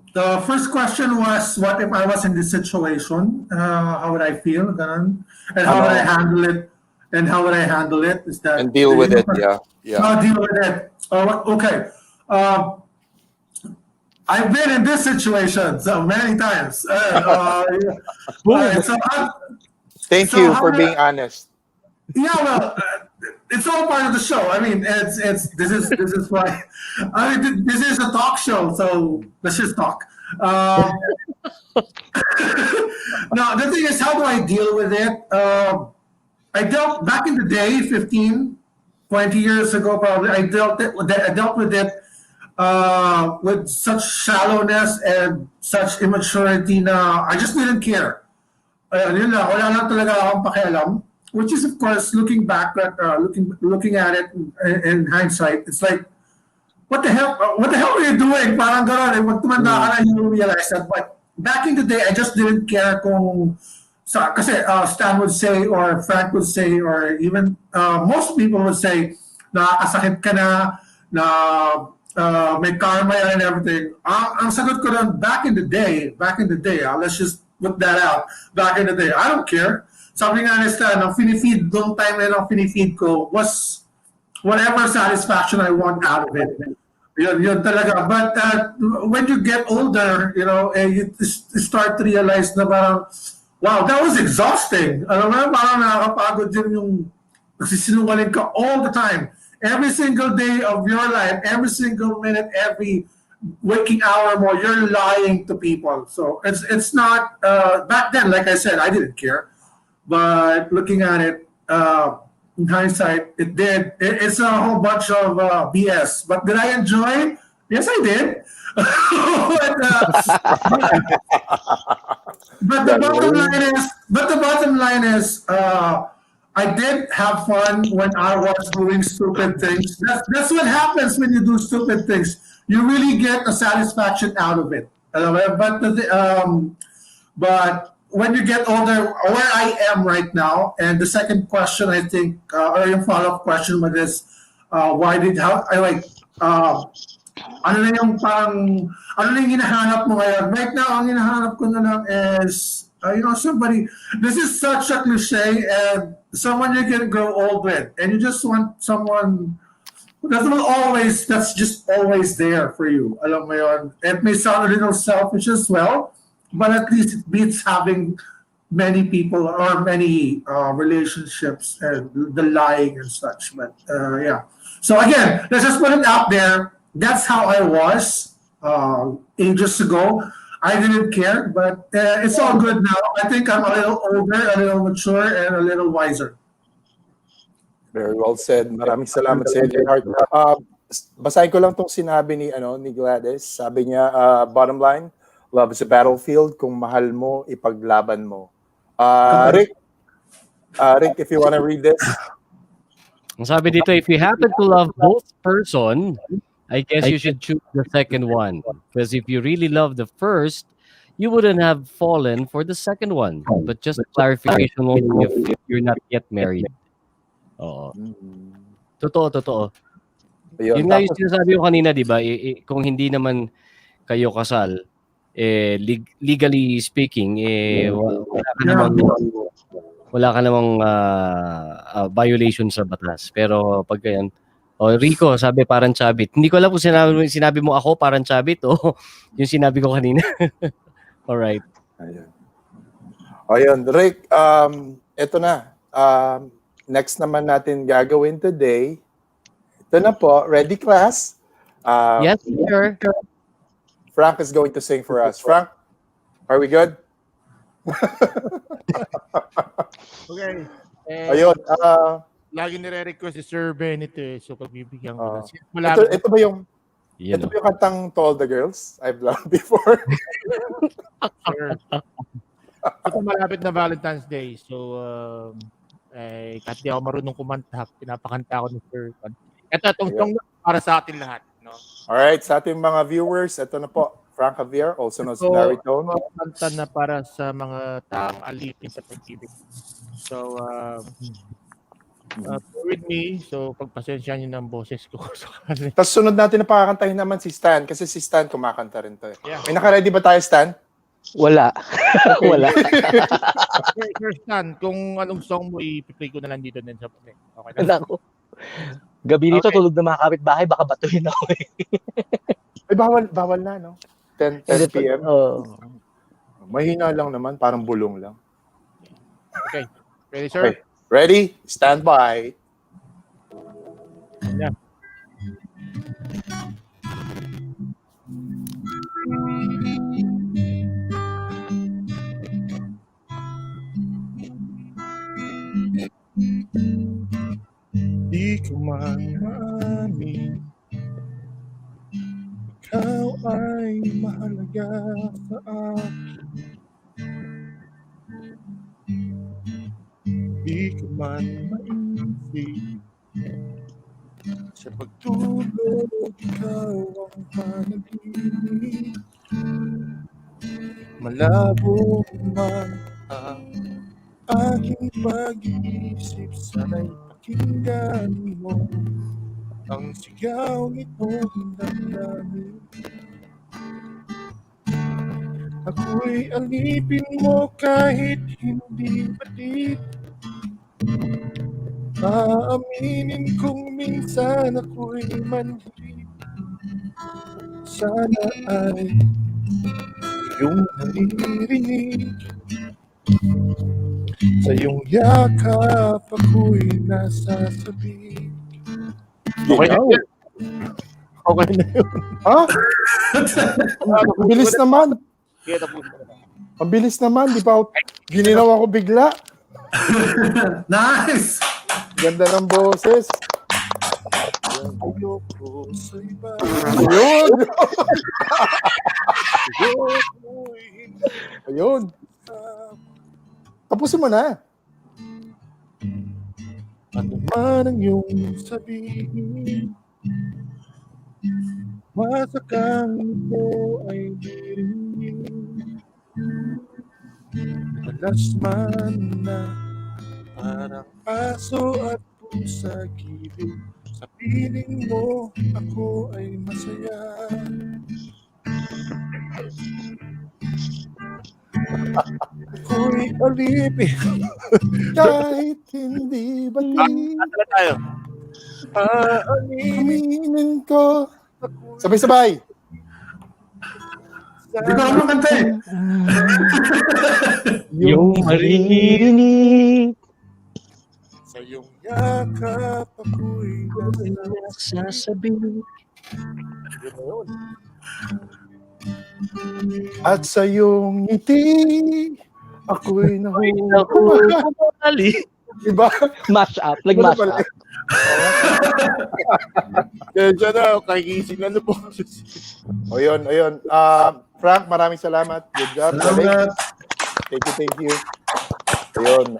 The first question was, what if I was in this situation? How would I feel? Ganun. And how would I handle it? And how would I handle it? Is that And deal with it, yeah. Deal with it. Okay. I've been in this situation so many times. Thank So you how for would I- being honest. Yeah, well, it's all part of the show. I mean, this is why. I mean, this is a talk show, so let's just talk. No, the thing is, how do I deal with it? I dealt back in the day, 15, 20 years ago, probably. I dealt with it with such shallowness and such immaturity. Na I just didn't care. Yun lang, wala lang talaga akong pakialam. Which is, of course, looking back at looking at it in hindsight, it's like, what the hell are you doing? Parang gano'n, pag tumanda ka na, you realize that. But back in the day, I just didn't care kasi Stan would say, or Frank would say, or even most people would say, nakakasakit ka na may karma yan and everything. Ang sagot ko doon, back in the day, let's just put that out. Back in the day, I don't care. Sabi nga ni Stan, ang finifeed, noong time na yung finifeed ko was whatever satisfaction I want out of it. Yun talaga. But when you get older, you know, you start to realize na parang, wow, that was exhausting. Alam mo, parang nakakapagod din yung nagsisinungaling ka all the time. Every single day of your life, every single minute, every waking hour more, you're lying to people. So it's not, back then, like I said, I didn't care. But looking at it, in hindsight, it did. It's a whole bunch of BS. But did I enjoy? Yes, I did. but the bottom line is, I did have fun when I was doing stupid things. That's what happens when you do stupid things. You really get a satisfaction out of it. But when you get older, where I am right now, and the second question, I think, or yung follow-up question with this, ano na yung hinahanap mo ngayon? Right now, ang hinahanap ko na lang is, somebody, this is such a cliche, and someone you can grow old with, and you just want someone that's just always there for you. Alam mo yun? It may sound a little selfish as well, but at least it beats having many people or many relationships and the lying and such. But yeah. So again, let's just put it out there. That's how I was ages ago. I didn't care, but it's all good now. I think I'm a little older, a little mature, and a little wiser. Very well said. Maraming salamat sa iyo, Hart. Basahin ko lang tong sinabi ni Gladys. Sabi niya, bottom line, love is a battlefield. Kung mahal mo, ipaglaban mo. Rick, if you want to read this. Ang sabi dito, if you happen to love both person, I guess you should choose the second one. Because if you really love the first, you wouldn't have fallen for the second one. But just a clarification only if you're not yet married. Oo. Totoo. Yun nga yung sinasabi ko kanina, di ba? Kung hindi naman kayo kasal, legally speaking, wala ka namang violation sa batas. Pero pag ganyan, Oh, Rico, sabi parang Chabit. Hindi ko alam kung sinabi mo ako parang Chabit o yung sinabi ko kanina. Alright. Ayun. Ayun, Rick, eto na. Next naman natin gagawin today. Ito na po, ready class? Yes, sir. Frank is going to sing for us. Frank, are we good? Okay. Ayun, Lagi nire-request si Sir Benito eh. So, pagbibigyan ko na. ito, Malapit ito ba yung Yan, ito ba yung kantang To All the Girls I've Loved Before? Sir. Ito malapit na Valentine's Day. So, kahit di ako marunong kumanta, pinapakanta ko ni Sir. Ito, itong song na para sa atin lahat. No? Alright, sa ating mga viewers, ito na po, Frank Javier, also known as So, Baritone. kanta na para sa mga taong alipin sa pag-ibig. So, with me. So, pagpasensya niyo ng boses ko. Tapos sunod natin na pakakantahin naman si Stan, kasi si Stan kumakanta rin to. Yeah. May naka-ready ba tayo, Stan? Wala. Wala. Sir Stan, kung anong song mo, i-play ko na lang dito din sa play. Okay na? Wala ko. Gabi nito, Okay. tulog na mga kapitbahay, baka batuhin ako eh. Ay, bawal na, no? 10 p.m. Oh. Mahina lang naman, parang bulong lang. Okay. Ready, sir? Okay. Ready? Stand by. Yeah. Di ko man maamin, ikaw ay mahalaga sa akin. Di ko man maisip, sa pagtulog ikaw ang panaginip. Malabo man ang aking pag-iisip, sana'y pakinggan mo ang sigaw nitong damdamin. Ako'y alipin mo kahit hindi batid. Aaminin kong minsan ako'y manhid. Sana ay iyong naririnig. Sa iyong yakap ako'y nasasabik. Okay na yun. Okay na yun. Ha? Ang bilis naman. Kaya tapos na. Ang bilis naman. Di pa gininaw ako bigla. Nice! Ganda ng boses. Ayoko sa iba. Ayun. Ayoko'y hindi Ayun. Tapusin mo na. ano man ang iyong sabihin. Masakang ito ay diringin. Malas man na parang aso at pusa gilid. Sa piling mo ako ay masaya. Ako'y alipin. Kahit hindi batid. Tala tayo. Aalipin Aminin ko. Sabay-sabay. Di ko alam kanta eh. Yung maririnig sa iyong yakap ako'y sasabihin. At sa iyong ngiti, ako'y Ali. Diba? mash up, nag-mash up. Kaya dyan na, kagising na po. O yun. Frank, maraming salamat. Good job. Salamat. Thank you. Ayun.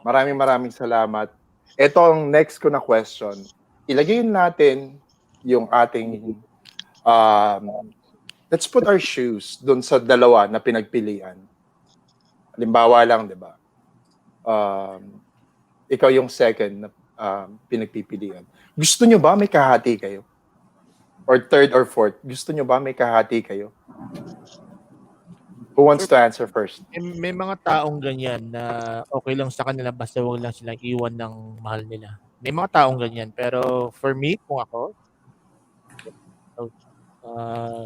Maraming salamat. Ito ang next ko na question. Ilagay natin yung ating let's put our shoes dun sa dalawa na pinagpilian. Halimbawa lang, di ba? Ikaw yung second na pinagpipilian. Gusto nyo ba may kahati kayo? Or third or fourth? Gusto nyo ba may kahati kayo? Who wants to answer first? May mga taong ganyan na okay lang sa kanila basta wag lang silang iwan ng mahal nila. May mga taong ganyan. Pero for me, kung ako,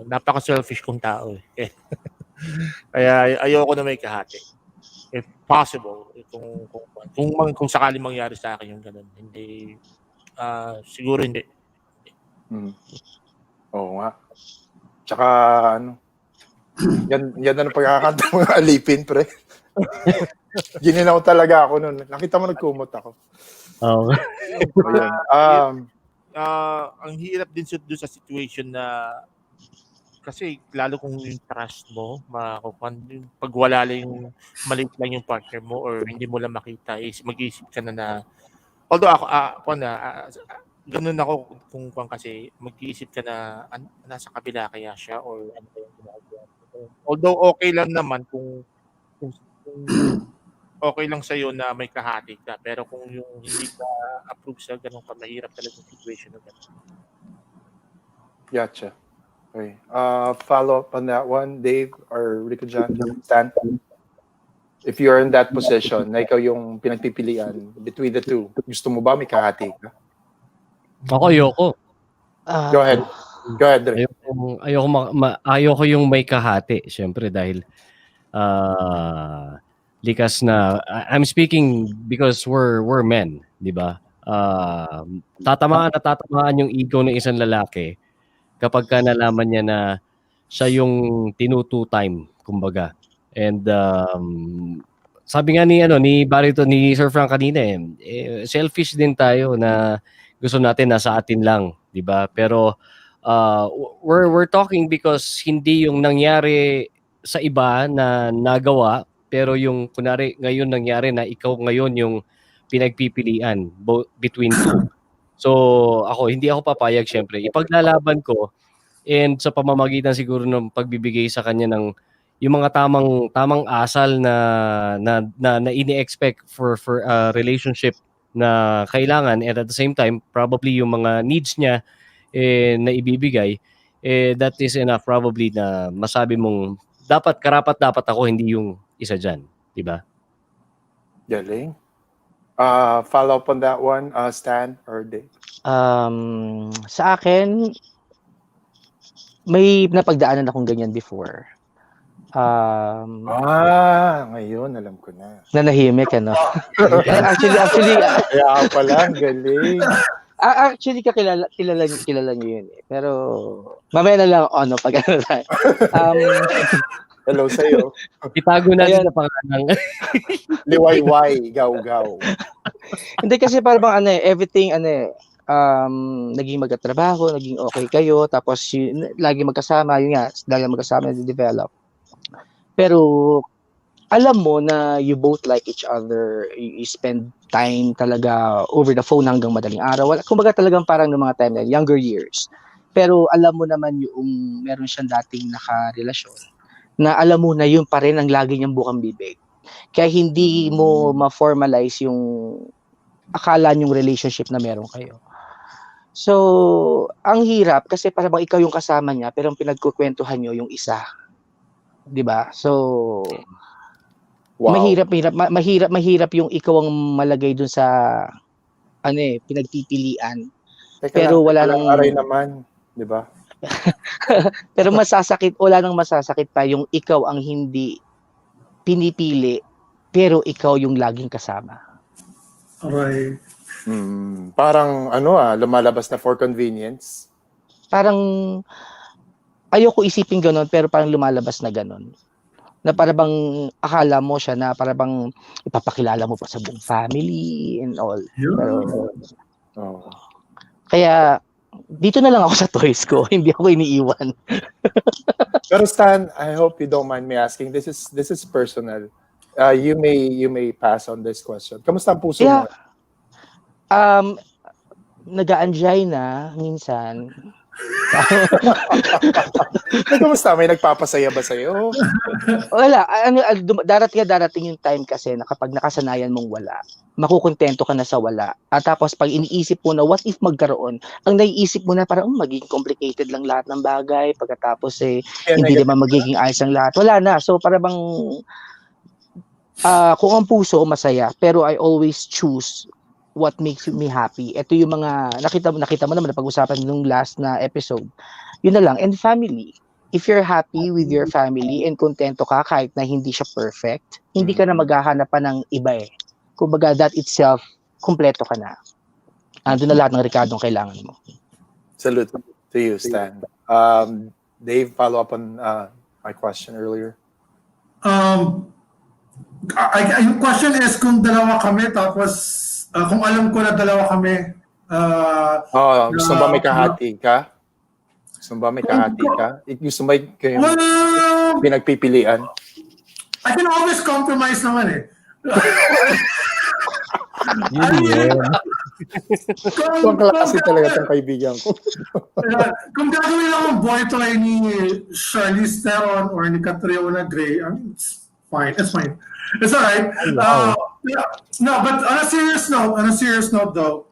napaka-selfish kong tao eh. Kaya ayoko na may kahati. If possible, kung sakali mangyari sa akin yung ganun, hindi, siguro hindi. Oo nga. Tsaka, ano, yan na pagkakanta mo alipin, pre. Gininaw talaga ako nun. Nakita mo nagkumot ako. Oo. Ayun. Ang hirap din doon sa situation na kasi lalo kung yung trust mo, pag wala lang yung maliit lang yung partner mo or hindi mo lang makita is mag-iisip ka na although ako ganun ako kung kasi mag-iisip ka na nasa kabila kaya siya or ano kaya ginagawa. Although okay lang naman kung okay lang sa'yo na may kahati ka pero kung yung hindi ka approve sa ganun ka, mahirap talaga yung situation na ganun. Gotcha. Okay. Follow up on that one, Dave or Rico John, Stan. If you're in that position, na ikaw yung pinagpipilian between the two, gusto mo ba may kahati ka? Ako ayoko. Go ahead. Go ahead, Dre. Ayoko yung may kahati, syempre dahil likas na I'm speaking because we're men, 'di ba? Tatamaan yung ego ng isang lalaki kapag ka nalaman niya na siya yung time, kumbaga. And sabi nga ni Barito, ni Sir Frank kanina selfish din tayo na gusto natin nasa atin lang, 'di ba? Pero we're talking because hindi yung nangyari sa iba na nagawa, pero yung kunari ngayon nangyari na ikaw ngayon yung pinagpipilian between two. So ako, hindi ako papayag, syempre. Ipaglalaban ko and sa pamamagitan siguro ng pagbibigay sa kanya ng yung mga tamang asal na ini-expect for a relationship na kailangan, and at the same time probably yung mga needs niya na ibibigay, that is enough probably na masabi mong dapat ako, hindi yung isa diyan, di ba? Galing. Follow up on that one, Stan or Dave? Sa akin, may napagdaanan akong ganyan before. Ngayon alam ko na. Nanahimik, ano? actually, Kaya pala, galing. actually kilala niyo yun eh. Pero mamaya na lang pag ano tayo. Hello sa'yo. Itago natin sa pangalan. Liwayway, gaw-gaw. Hindi kasi parang everything naging magkatrabaho, naging okay kayo, tapos lagi magkasama, yun nga, lagi magkasama na develop. Pero alam mo na you both like each other, you spend time talaga over the phone hanggang madaling araw. Kumbaga talagang parang ng mga time na younger years. Pero alam mo naman yung meron siyang dating nakarelasyon na alam mo na yun pa rin ang lagi niyang bukang bibig. Kaya hindi mo ma-formalize yung akala niyong relationship na meron kayo. So, ang hirap kasi parang ikaw yung kasama niya pero ang pinagkukwentuhan niyo yung isa. 'Di ba? So, Wow. mahirap yung ikaw ang malagay dun sa pinagpipilian. Teka pero lang, wala lang nang aray naman, 'di ba? pero wala nang masasakit pa yung ikaw ang hindi pinipili pero ikaw yung laging kasama. Okay. Parang lumalabas na for convenience. Parang ayoko isipin gano'n pero parang lumalabas na gano'n. Na parang akala mo siya na parang ipapakilala mo pa sa buong family and all. Pero, kaya dito na lang ako sa toys ko, hindi ako iniiwan. Pero Stan, I hope you don't mind me asking. This is personal. You may pass on this question. Kamusta ang puso mo? Nag-a-angina minsan. Kamusta? May nagpapasaya ba sa'yo? Wala. Darating yung time kasi na kapag nakasanayan mong wala, makukontento ka na sa wala. At tapos pag iniisip mo na what if magkaroon, ang naiisip mo na parang magiging complicated lang lahat ng bagay. Pagkatapos hindi naman magiging ayos ang lahat. Wala na. So para bang kung ang puso masaya, pero I always choose what makes me happy. Ito yung mga nakita mo naman na pag-usapan nung last na episode. Yun na lang. And family. If you're happy with your family and kontento ka kahit na hindi siya perfect, hindi ka na maghahanap pa ng iba eh. Kumbaga, that itself, kumpleto ka na. Andun na lahat ng Ricardo kailangan mo. Salute to you, Stan. Dave, follow up on my question earlier. Yung question is kung dalawa kami, tapos kung alam ko na dalawa kami. Gusto ba may kahati ka? Gusto ba may kahati ka? Gusto ba kayong pinagpipilian? I can always compromise naman eh. Kung klase talaga itong kaibigan ko. Kung gagawin akong boy toy ni Charlize Theron or ni Catriona Gray, I mean, it's fine. It's fine. It's alright. No, but on a serious note though,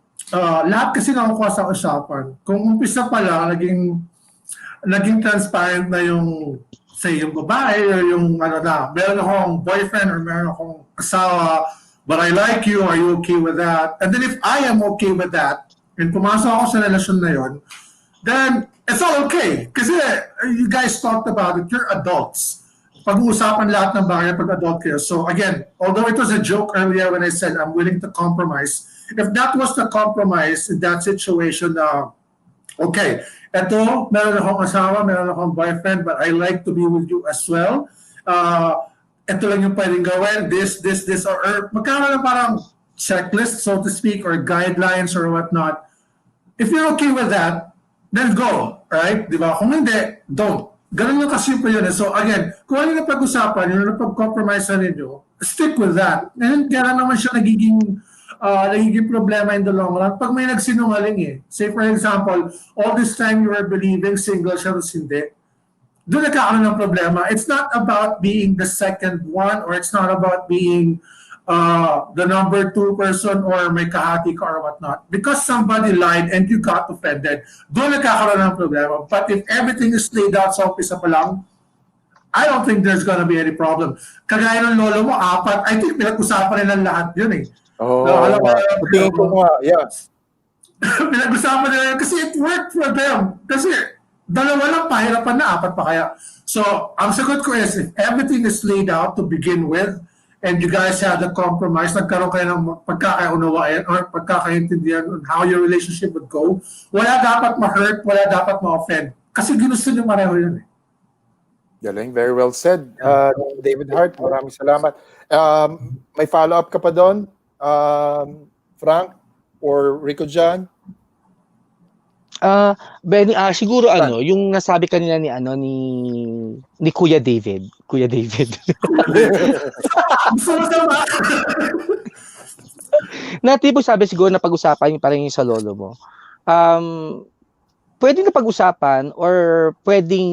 lahat kasi nakukuha sa usapan. Kung umpisa pa lang, naging transparent na yung say yung babae or yung meron akong boyfriend or meron akong asawa, but I like you, are you okay with that? And then if I am okay with that, and pumasok ako sa relasyon na yun, then it's all okay. Kasi you guys talked about it, you're adults. Pag-uusapan lahat ng bagay pag adult kayo. So again, although it was a joke earlier when I said I'm willing to compromise, if that was the compromise in that situation, okay, eto, meron akong asawa, meron akong boyfriend, but I like to be with you as well. Ito lang yung pwedeng gawin, this, or magkakaroon ng parang checklist, so to speak, or guidelines or whatnot. If you're okay with that, then go, right? Di ba? Kung hindi, don't. Ganun yung kasimple yun. So again, kung ano yung pag-usapan, yung napag-compromise na ninyo, stick with that. And kaya naman siya nagiging problema in the long run pag may nagsinungaling eh. Say for example, all this time you were believing single siya o hindi, doon nagkakaroon ng problema. It's not about being the second one or it's not about being the number 2 person or may kahati ka or whatnot. Because somebody lied and you got offended, doon nagkakaroon ng problema. But if everything is laid out sa umpisa pa lang, I don't think there's gonna be any problem. Kagaya ng lolo mo, 4, I think pinag-usapan nila lahat yun eh. Tingin ko nga, yes. Pinag-usapan nila kasi it worked for them. Kasi dalawa lang, pahirapan na, 4 pa kaya. So, ang sagot ko is, if everything is laid out to begin with, and you guys had a compromise, nagkaroon kayo ng pagkakaunawaan or pagkakaintindihan on how your relationship would go, wala dapat ma-hurt, wala dapat ma-offend. Kasi ginusto niyo pareho yun eh. Galing, very well said. David Hart, maraming salamat. May follow-up ka pa doon? Frank or Rico John? Benny, siguro yung nasabi kanina ni Kuya David. Na tipo sabi siguro na pag-usapan yung parang yung sa lolo mo. Pwedeng na pag-usapan or pwedeng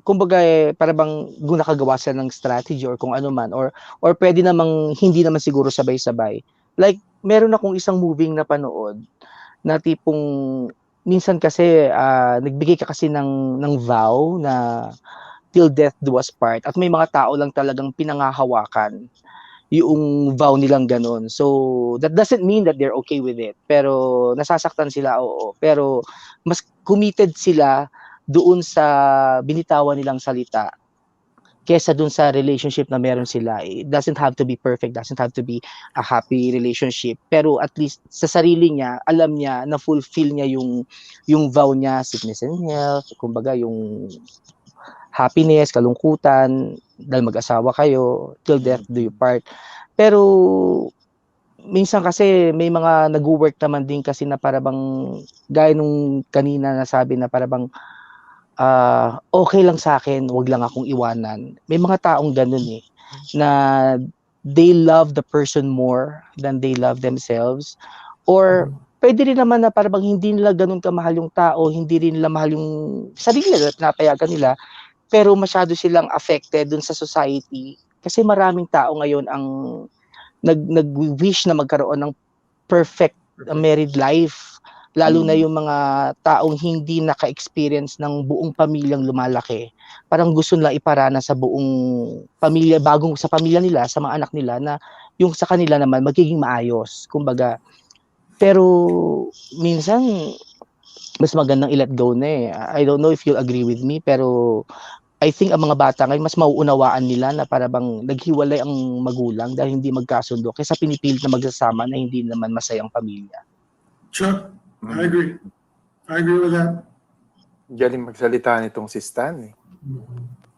kumbaga para bang nakagawa sila ng strategy or kung ano man or pwede namang hindi naman siguro sabay-sabay. Like meron akong isang moving na panood na tipong minsan kasi nagbigay ka kasi ng vow na till death do us part at may mga tao lang talagang pinangahawakan yung vow nilang ganun. So that doesn't mean that they're okay with it, pero nasasaktan sila, oo, pero mas committed sila doon sa binitawan nilang salita kesa doon sa relationship na meron sila. It doesn't have to be perfect, doesn't have to be a happy relationship, pero at least sa sarili niya, alam niya na fulfill niya yung vow niya, sickness and health, kumbaga yung happiness, kalungkutan, dahil mag-asawa kayo, till death do you part. Pero minsan kasi may mga nag-work naman din kasi na para bang gaya nung kanina nasabi na para bang okay lang sa akin, wag lang akong iwanan. May mga taong ganun eh, na they love the person more than they love themselves. Or pwede rin naman na para bang hindi nila ganun kamahal yung tao, hindi rin nila mahal yung sarili nila, pinapayagan nila, pero masyado silang affected dun sa society. Kasi maraming tao ngayon ang nag-wish na magkaroon ng perfect married life. Lalo na yung mga taong hindi naka-experience ng buong pamilyang lumalaki. Parang gusto nila iparana sa buong pamilya, bagong sa pamilya nila, sa mga anak nila, na yung sa kanila naman magiging maayos. Kumbaga, Pero minsan mas magandang i-let go na eh. I don't know if you'll agree with me, pero I think ang mga bata ngayon mas mauunawaan nila na para bang naghiwalay ang magulang dahil hindi magkasundo kaysa pinipilit na magsasama na hindi naman masayang pamilya. Sure. I agree. I agree with that. Galing magsalita nitong si Stan eh.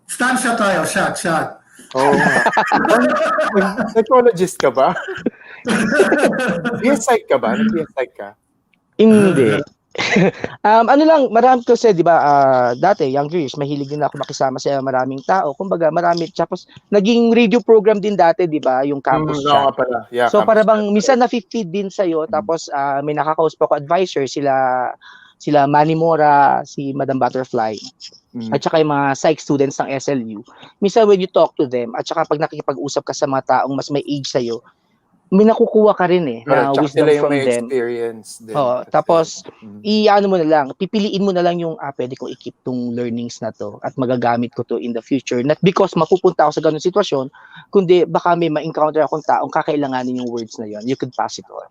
Stan shot tayo. Shot. Oo. Psychologist ka ba? Nag-psych ka ba? Nag-psych ka? Hindi. Ano lang, marami kasi, di ba, dati, younger years, mahilig din ako makisama sa maraming tao. Kumbaga, marami. Tapos, naging radio program din dati, di ba, yung campus Oo chat. nga pala. Yeah, So, campus para bang, chat. minsan na-feed din sa'yo, tapos may nakakausap ako advisor, sila Manny Mora, si Madam Butterfly, at saka yung mga psych students ng SLU. Minsan when you talk to them, at saka pag nakikipag-usap ka sa mga taong mas may age sa'yo, may nakukuha ka rin eh, na Tsaka wisdom sila yung from may them. experience din. Oo, tapos, i-ano mo na lang, pipiliin mo na lang yung pwede kong i-keep tong learnings na to at magagamit ko to in the future. Not because mapupunta ako sa ganung sitwasyon, kundi baka may ma-encounter akong taong kakailanganin yung words na yon. You could pass it on.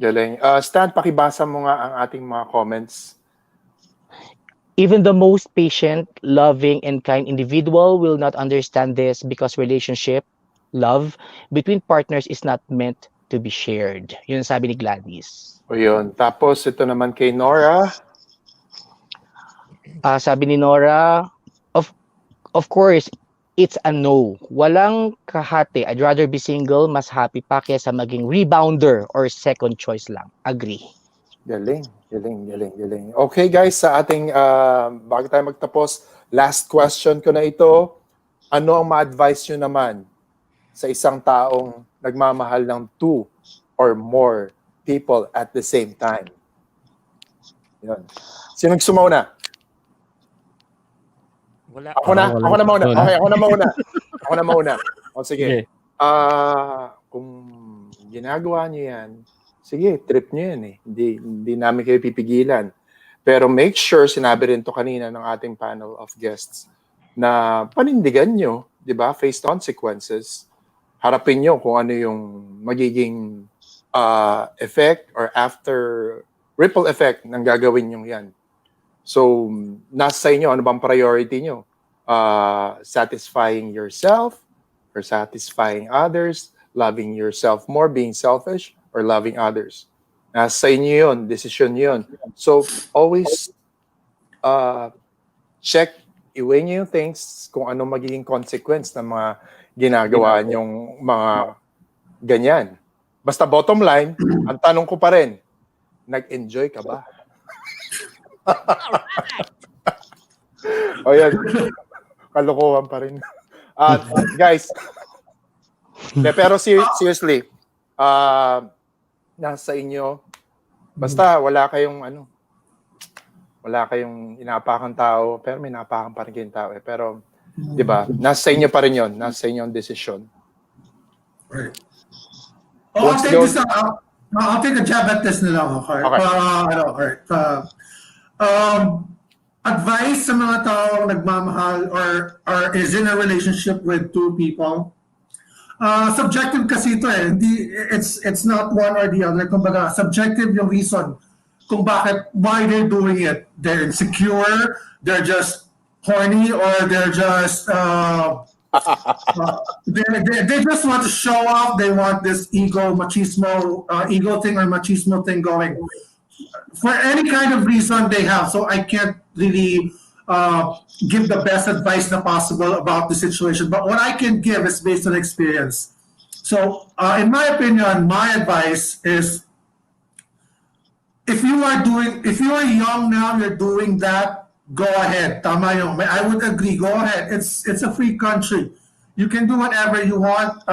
Galing. Stan, pakibasa mo nga ang ating mga comments. Even the most patient, loving, and kind individual will not understand this because relationship, love, between partners is not meant to be shared. Yun ang sabi ni Gladys. O yun. Tapos ito naman kay Nora. Sabi ni Nora, of course, it's a no. Walang kahati. I'd rather be single, mas happy pa kaysa maging rebounder or second choice lang. Agree. Galing. Okay guys, sa ating, bago tayo magtapos, last question ko na ito. Ano ang ma-advise nyo naman sa isang taong nagmamahal ng 2 or more people at the same time? Yun. Sino gusto Wala. Ako na mauna. Okay, ako na mauna. O sige. Okay. Kung ginagawa niyo yan, sige, trip niyo yan eh. Hindi namin kayo pipigilan. Pero make sure, sinabi rin to kanina ng ating panel of guests, na panindigan nyo, di ba? Face consequences. Harapin nyo kung ano yung magiging effect or after ripple effect ng gagawin nyo yan. So, nasa inyo, ano bang priority nyo? Satisfying yourself or satisfying others, loving yourself more, being selfish, or loving others. Nasa inyo yun, decision yun. So, always check, i-weigh nyo yung things kung anong magiging consequence ng mga ginagawa nyong mga ganyan. Basta bottom line, ang tanong ko pa rin, nag-enjoy ka ba? O yan, kalokohan pa rin. Guys, pero seriously, nasa inyo, basta wala kayong inapakan tao, pero may inapakan pa rin kayong tao. Pero, di ba, nasa inyo pa rin yun, nasa inyo ang desisyon. Right. I'll take a jab at this na lang. Okay. Advice sa mga taong nagmamahal or is in a relationship with 2 people. Subjective kasi ito eh. It's not one or the other. Kumbaga, subjective yung reason kung why they're doing it. They're insecure, they're just horny, or they're just they just want to show off. They want this ego thing or machismo thing going for any kind of reason they have. So I can't really give the best advice possible about the situation. But what I can give is based on experience. So in my opinion, my advice is if you are young now, you're doing that, go ahead. Tama yun. I would agree. Go ahead. It's a free country. You can do whatever you want.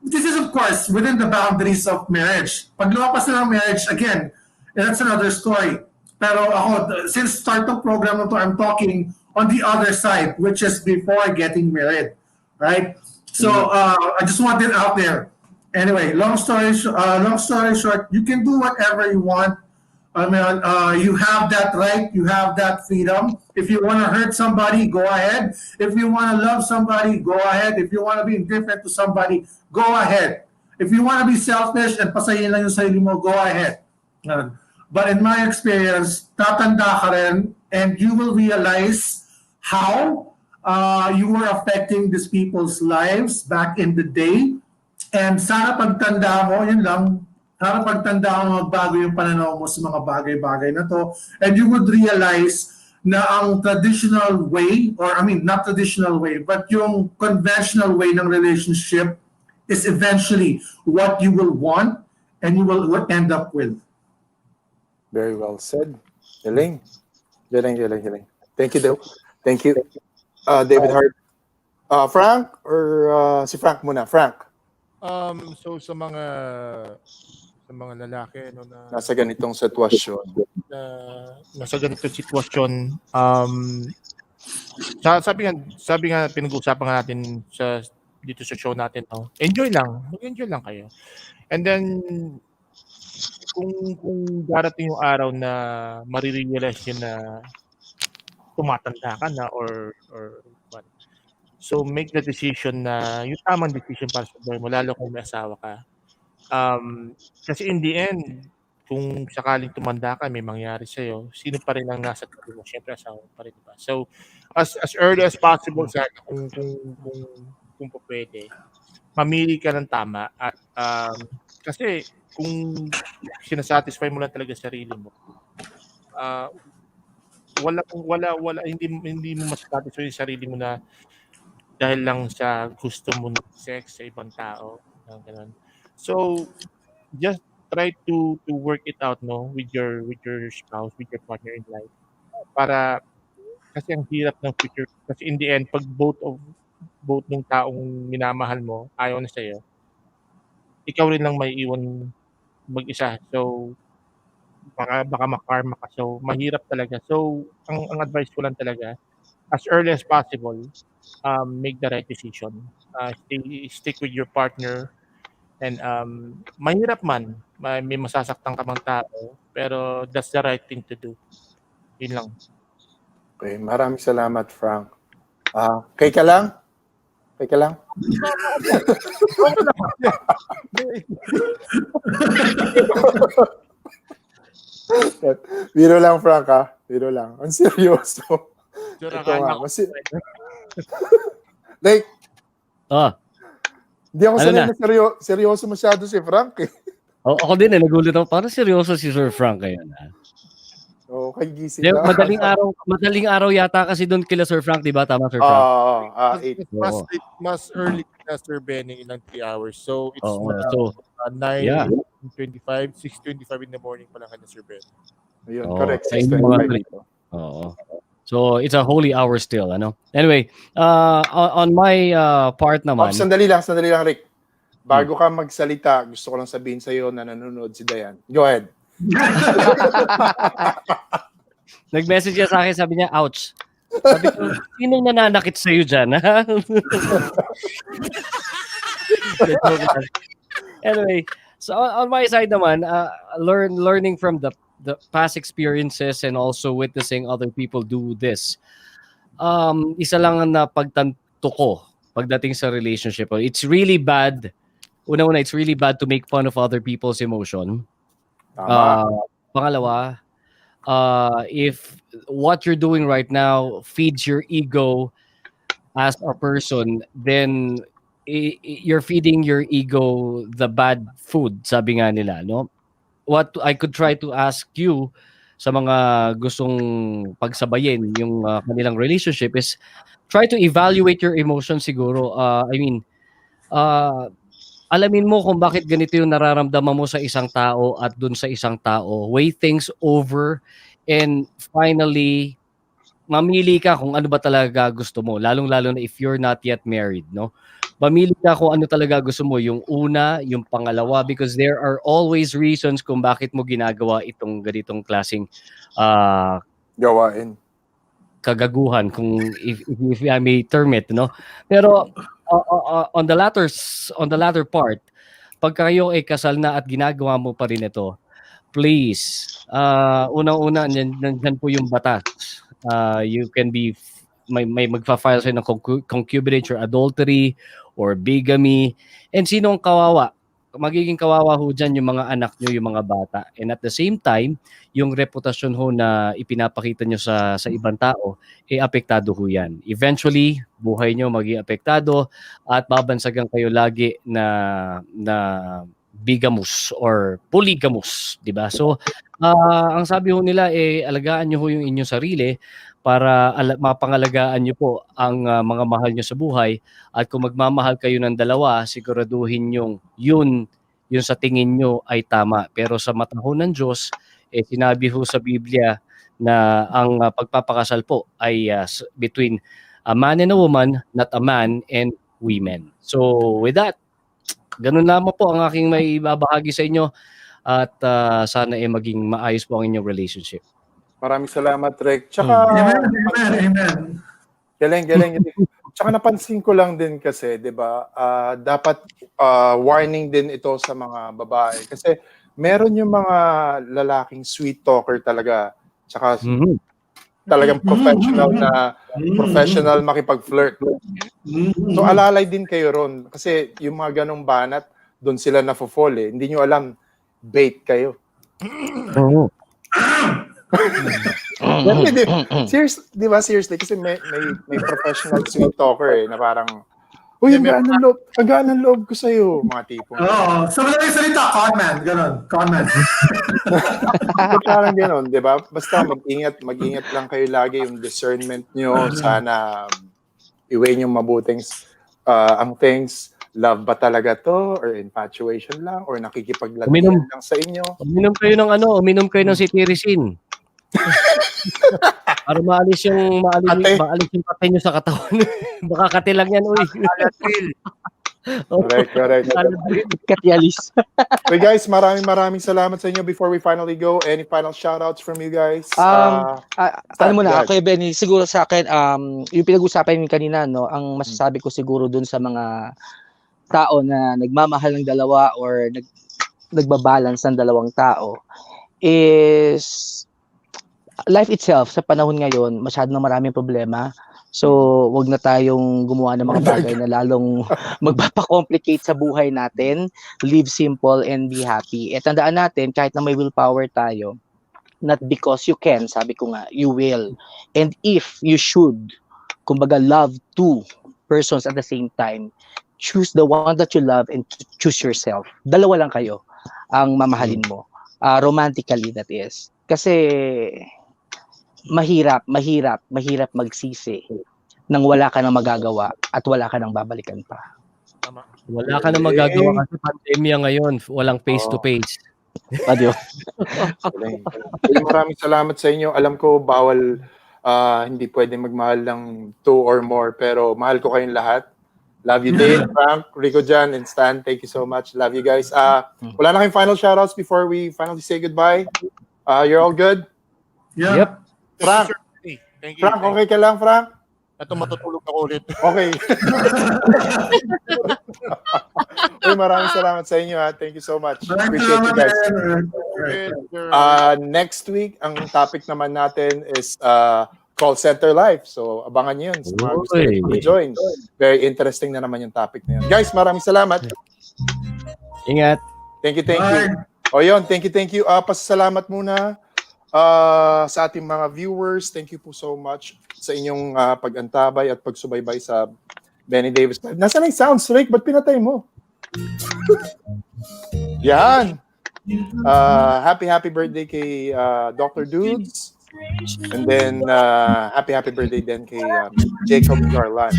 This is, of course, within the boundaries of marriage. Pag lumapas na ng marriage, again, that's another story. Pero ako, since start ng program na to, I'm talking on the other side, which is before getting married. Right? So, I just want it out there. Anyway, long story short, you can do whatever you want. I mean, you have that right, you have that freedom. If you want to hurt somebody, go ahead. If you want to love somebody, go ahead. If you want to be indifferent to somebody, go ahead. If you want to be selfish and pasayin lang yung sarili mo, go ahead. But in my experience, tatanda ka rin and you will realize how you were affecting these people's lives back in the day. And sana pagtanda mo, yun lang, sana pagtanda mo, magbago yung pananaw mo sa mga bagay-bagay na to. And you would realize na ang traditional way, or I mean, not traditional way, but yung conventional way ng relationship is eventually what you will want and you will end up with. Very well said. Galing. Galing. Thank you, Dale. Thank you. David Hart. Frank or si Frank muna? Frank. So sa mga lalaki na Nasa ganitong sitwasyon. nasa ganitong sitwasyon, sabi nga pinag-uusapan nga natin dito sa show natin, no? Mag-enjoy lang kayo. And then kung darating yung araw na marirealize nyo na tumatanda ka na or what. So make the decision na yung tamang decision para sa buhay mo, lalo kung may asawa ka. Kasi in the end, kung sakaling tumanda ka, may mangyari sa'yo, sino pa rin ang nasa tabi mo? Siyempre, asawa pa rin, diba? So, as early as possible, sana, kung pwede, mamili ka ng tama. At, kasi, kung sinasatisfy mo lang talaga sarili mo, hindi mo masasatisfy yung sarili mo na dahil lang sa gusto mo ng sex sa ibang tao. Ganun. So, just try to work it out, no, with your spouse, with your partner in life. Para kasi ang hirap ng future, kasi in the end pag both ng taong minamahal mo ayaw na sa'yo, ikaw rin lang may iwan mag-isa. So baka makarma ka. So mahirap talaga. So ang advice ko lang talaga, as early as possible, make the right decision. Stick with your partner. And mahirap man, may masasaktan ka mang tao, pero that's the right thing to do. Yun lang. Okay, maraming salamat, Frank. Kay ka lang? Biro lang, Frank, ha? Biro lang. Ang seryoso. Sure, Ito nga. Like, hindi ako Ano sanay na? na seryoso masyado si Frank, eh. Ako din nagulat ako. Parang seryoso si Sir Frank ngayon. Okay, gising na. Madaling araw yata kasi doon kila Sir Frank, di ba? Tama, Sir Frank? 8. Mas early na Sir Benny, ilang 3 hours. So it's So, 9:25, 6:25 in the morning pa lang kanya Sir Benny. Ayun, correct. sa inyong mga dito. So it's a holy hour still, ano? Anyway, on my part naman. Sandali lang, Rick. Bago ka magsalita, gusto ko lang sabihin sa iyo na nanonood si Dayan. Go ahead. Nag-message niya sa akin, sabi niya, ouch. Sabi ko, sinong nananakit sa'yo dyan? Anyway, so on my side naman, learning from the past experiences and also witnessing other people do this. Isa lang na pagtanto ko pagdating sa relationship. It's really bad. Una-una, it's really bad to make fun of other people's emotion. Pangalawa, if what you're doing right now feeds your ego as a person, then you're feeding your ego the bad food, sabi nga nila, no? What I could try to ask you sa mga gustong pagsabayin yung kanilang relationship is try to evaluate your emotions siguro. Alamin mo kung bakit ganito yung nararamdaman mo sa isang tao at dun sa isang tao. Weigh things over and finally, mamili ka kung ano ba talaga gusto mo. Lalong-lalo na if you're not yet married, no? Mamili ka kung ano talaga gusto mo. Yung una, yung pangalawa, because there are always reasons kung bakit mo ginagawa itong ganitong klaseng gawain. Kagaguhan, kung if I may term it, no? Pero on the latter part, pag kayo ay kasal na at ginagawa mo pa rin ito, please, unang-una, nandyan po yung batas. You can be, may magfa-file sa'yo ng concubinage or adultery or bigamy. And sino ang kawawa? magiging kawawa ho dyan yung mga anak nyo, yung mga bata. And at the same time, yung reputasyon ho na ipinapakita nyo sa ibang tao, apektado ho yan. Eventually, buhay nyo magiging apektado at babansagan kayo lagi na bigamous or polygamous, di ba? So, ang sabi ho nila, alagaan nyo ho yung inyong sarili para mapangalagaan nyo po ang mga mahal nyo sa buhay. At kung magmamahal kayo ng dalawa, siguraduhin yun sa tingin nyo ay tama. Pero sa mata ho ng Diyos, sinabi ho sa Biblia na ang pagpapakasal po ay between a man and a woman, not a man and women. So with that, ganun lamang po ang aking may babahagi sa inyo at sana maging maayos po ang inyong relationship. Maraming salamat, Rek. Tsaka, Amen. galing. Tsaka napansin ko lang din kasi, di ba, dapat warning din ito sa mga babae. Kasi meron yung mga lalaking sweet talker talaga. Tsaka talagang professional makipag-flirt. So alalay din kayo ron. Kasi yung mga ganong banat, doon sila nafo-fall eh. Hindi nyo alam, bait kayo. Di ba seriously kasi may professional sweet talker eh na parang uy, ang gaan ng loob ko sa'yo, mga tipong. Oo. So, wala yung salita, conman. Ganon. Conman. Parang ganon, di ba? Basta mag-ingat lang kayo lagi yung discernment nyo. Sana iway nyo mabuting ang things. Love ba talaga to? Or infatuation lang? Or nakikipaglatihan lang sa inyo? Uminom kayo ng cetirizine. Para maalis yung pati nyo sa katawan. Baka kate lang yan, uy. Correct. Katyalis. So guys, maraming salamat sa inyo. Before we finally go, any final shoutouts from you guys? Ano muna, Kuya Benny, siguro sa akin, yung pinag-usapan kanina, no, ang masasabi ko siguro dun sa mga tao na nagmamahal ng dalawa or nagbabalance ng dalawang tao is life itself sa panahon ngayon masyado na maraming problema. So, wag na tayong gumawa ng mga bagay na lalong magpapakomplicate sa buhay natin. Live simple and be happy. At tandaan natin, kahit na may willpower tayo, not because you can, sabi ko nga, you will. And if you should, kumbaga love two persons at the same time, choose the one that you love and choose yourself. Dalawa lang kayo ang mamahalin mo. Romantically, that is. Kasi mahirap magsisi nang wala ka nang magagawa at wala ka nang babalikan pa. Wala ka nang magagawa kasi pandemya ngayon, walang face-to-face. Adiyo. Maraming salamat sa inyo. Alam ko bawal hindi pwede magmahal ng 2 or more pero mahal ko kayong lahat. Love you, Dave, Frank, Rico Jan, and Stan. Thank you so much. Love you guys. Wala na kayong final shoutouts before we finally say goodbye. You're all good? Yeah. Yep. Frank, Thank you. Frank, okay ka lang, Frank? Ito matutulog ako ulit. Okay. Uy, maraming salamat sa inyo. Thank you so much. Appreciate you guys. Next week, ang topic naman natin is call center life. So, abangan nyo yun. Sa mga gusto nyo join. Very interesting na naman yung topic na yun. Guys, maraming salamat. Ingat. Thank you. O yun, thank you. Pasasalamat muna sa ating mga viewers. Thank you po so much sa inyong pag-antabay at pagsubaybay sa Benny Davis. Nasaan yung sounds, Rick? Ba't pinatay mo? Yan. Happy birthday kay Dr. Dudes. And then, happy birthday din kay Jacob Garland.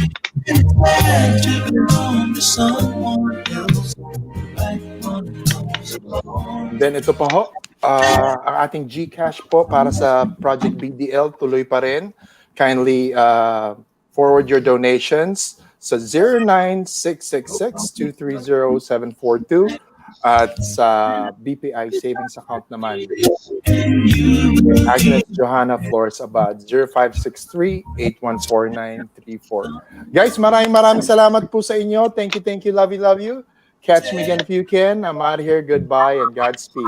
Then ito pa ho, ang ating GCash po para sa Project BDL tuloy pa rin. Kindly forward your donations sa 09666230742 at sa BPI savings account naman. Agnes Johanna Flores Abad 0563-814934. Guys, maraming salamat po sa inyo. Thank you. Love you. Catch me again if you can. I'm out of here. Goodbye and Godspeed.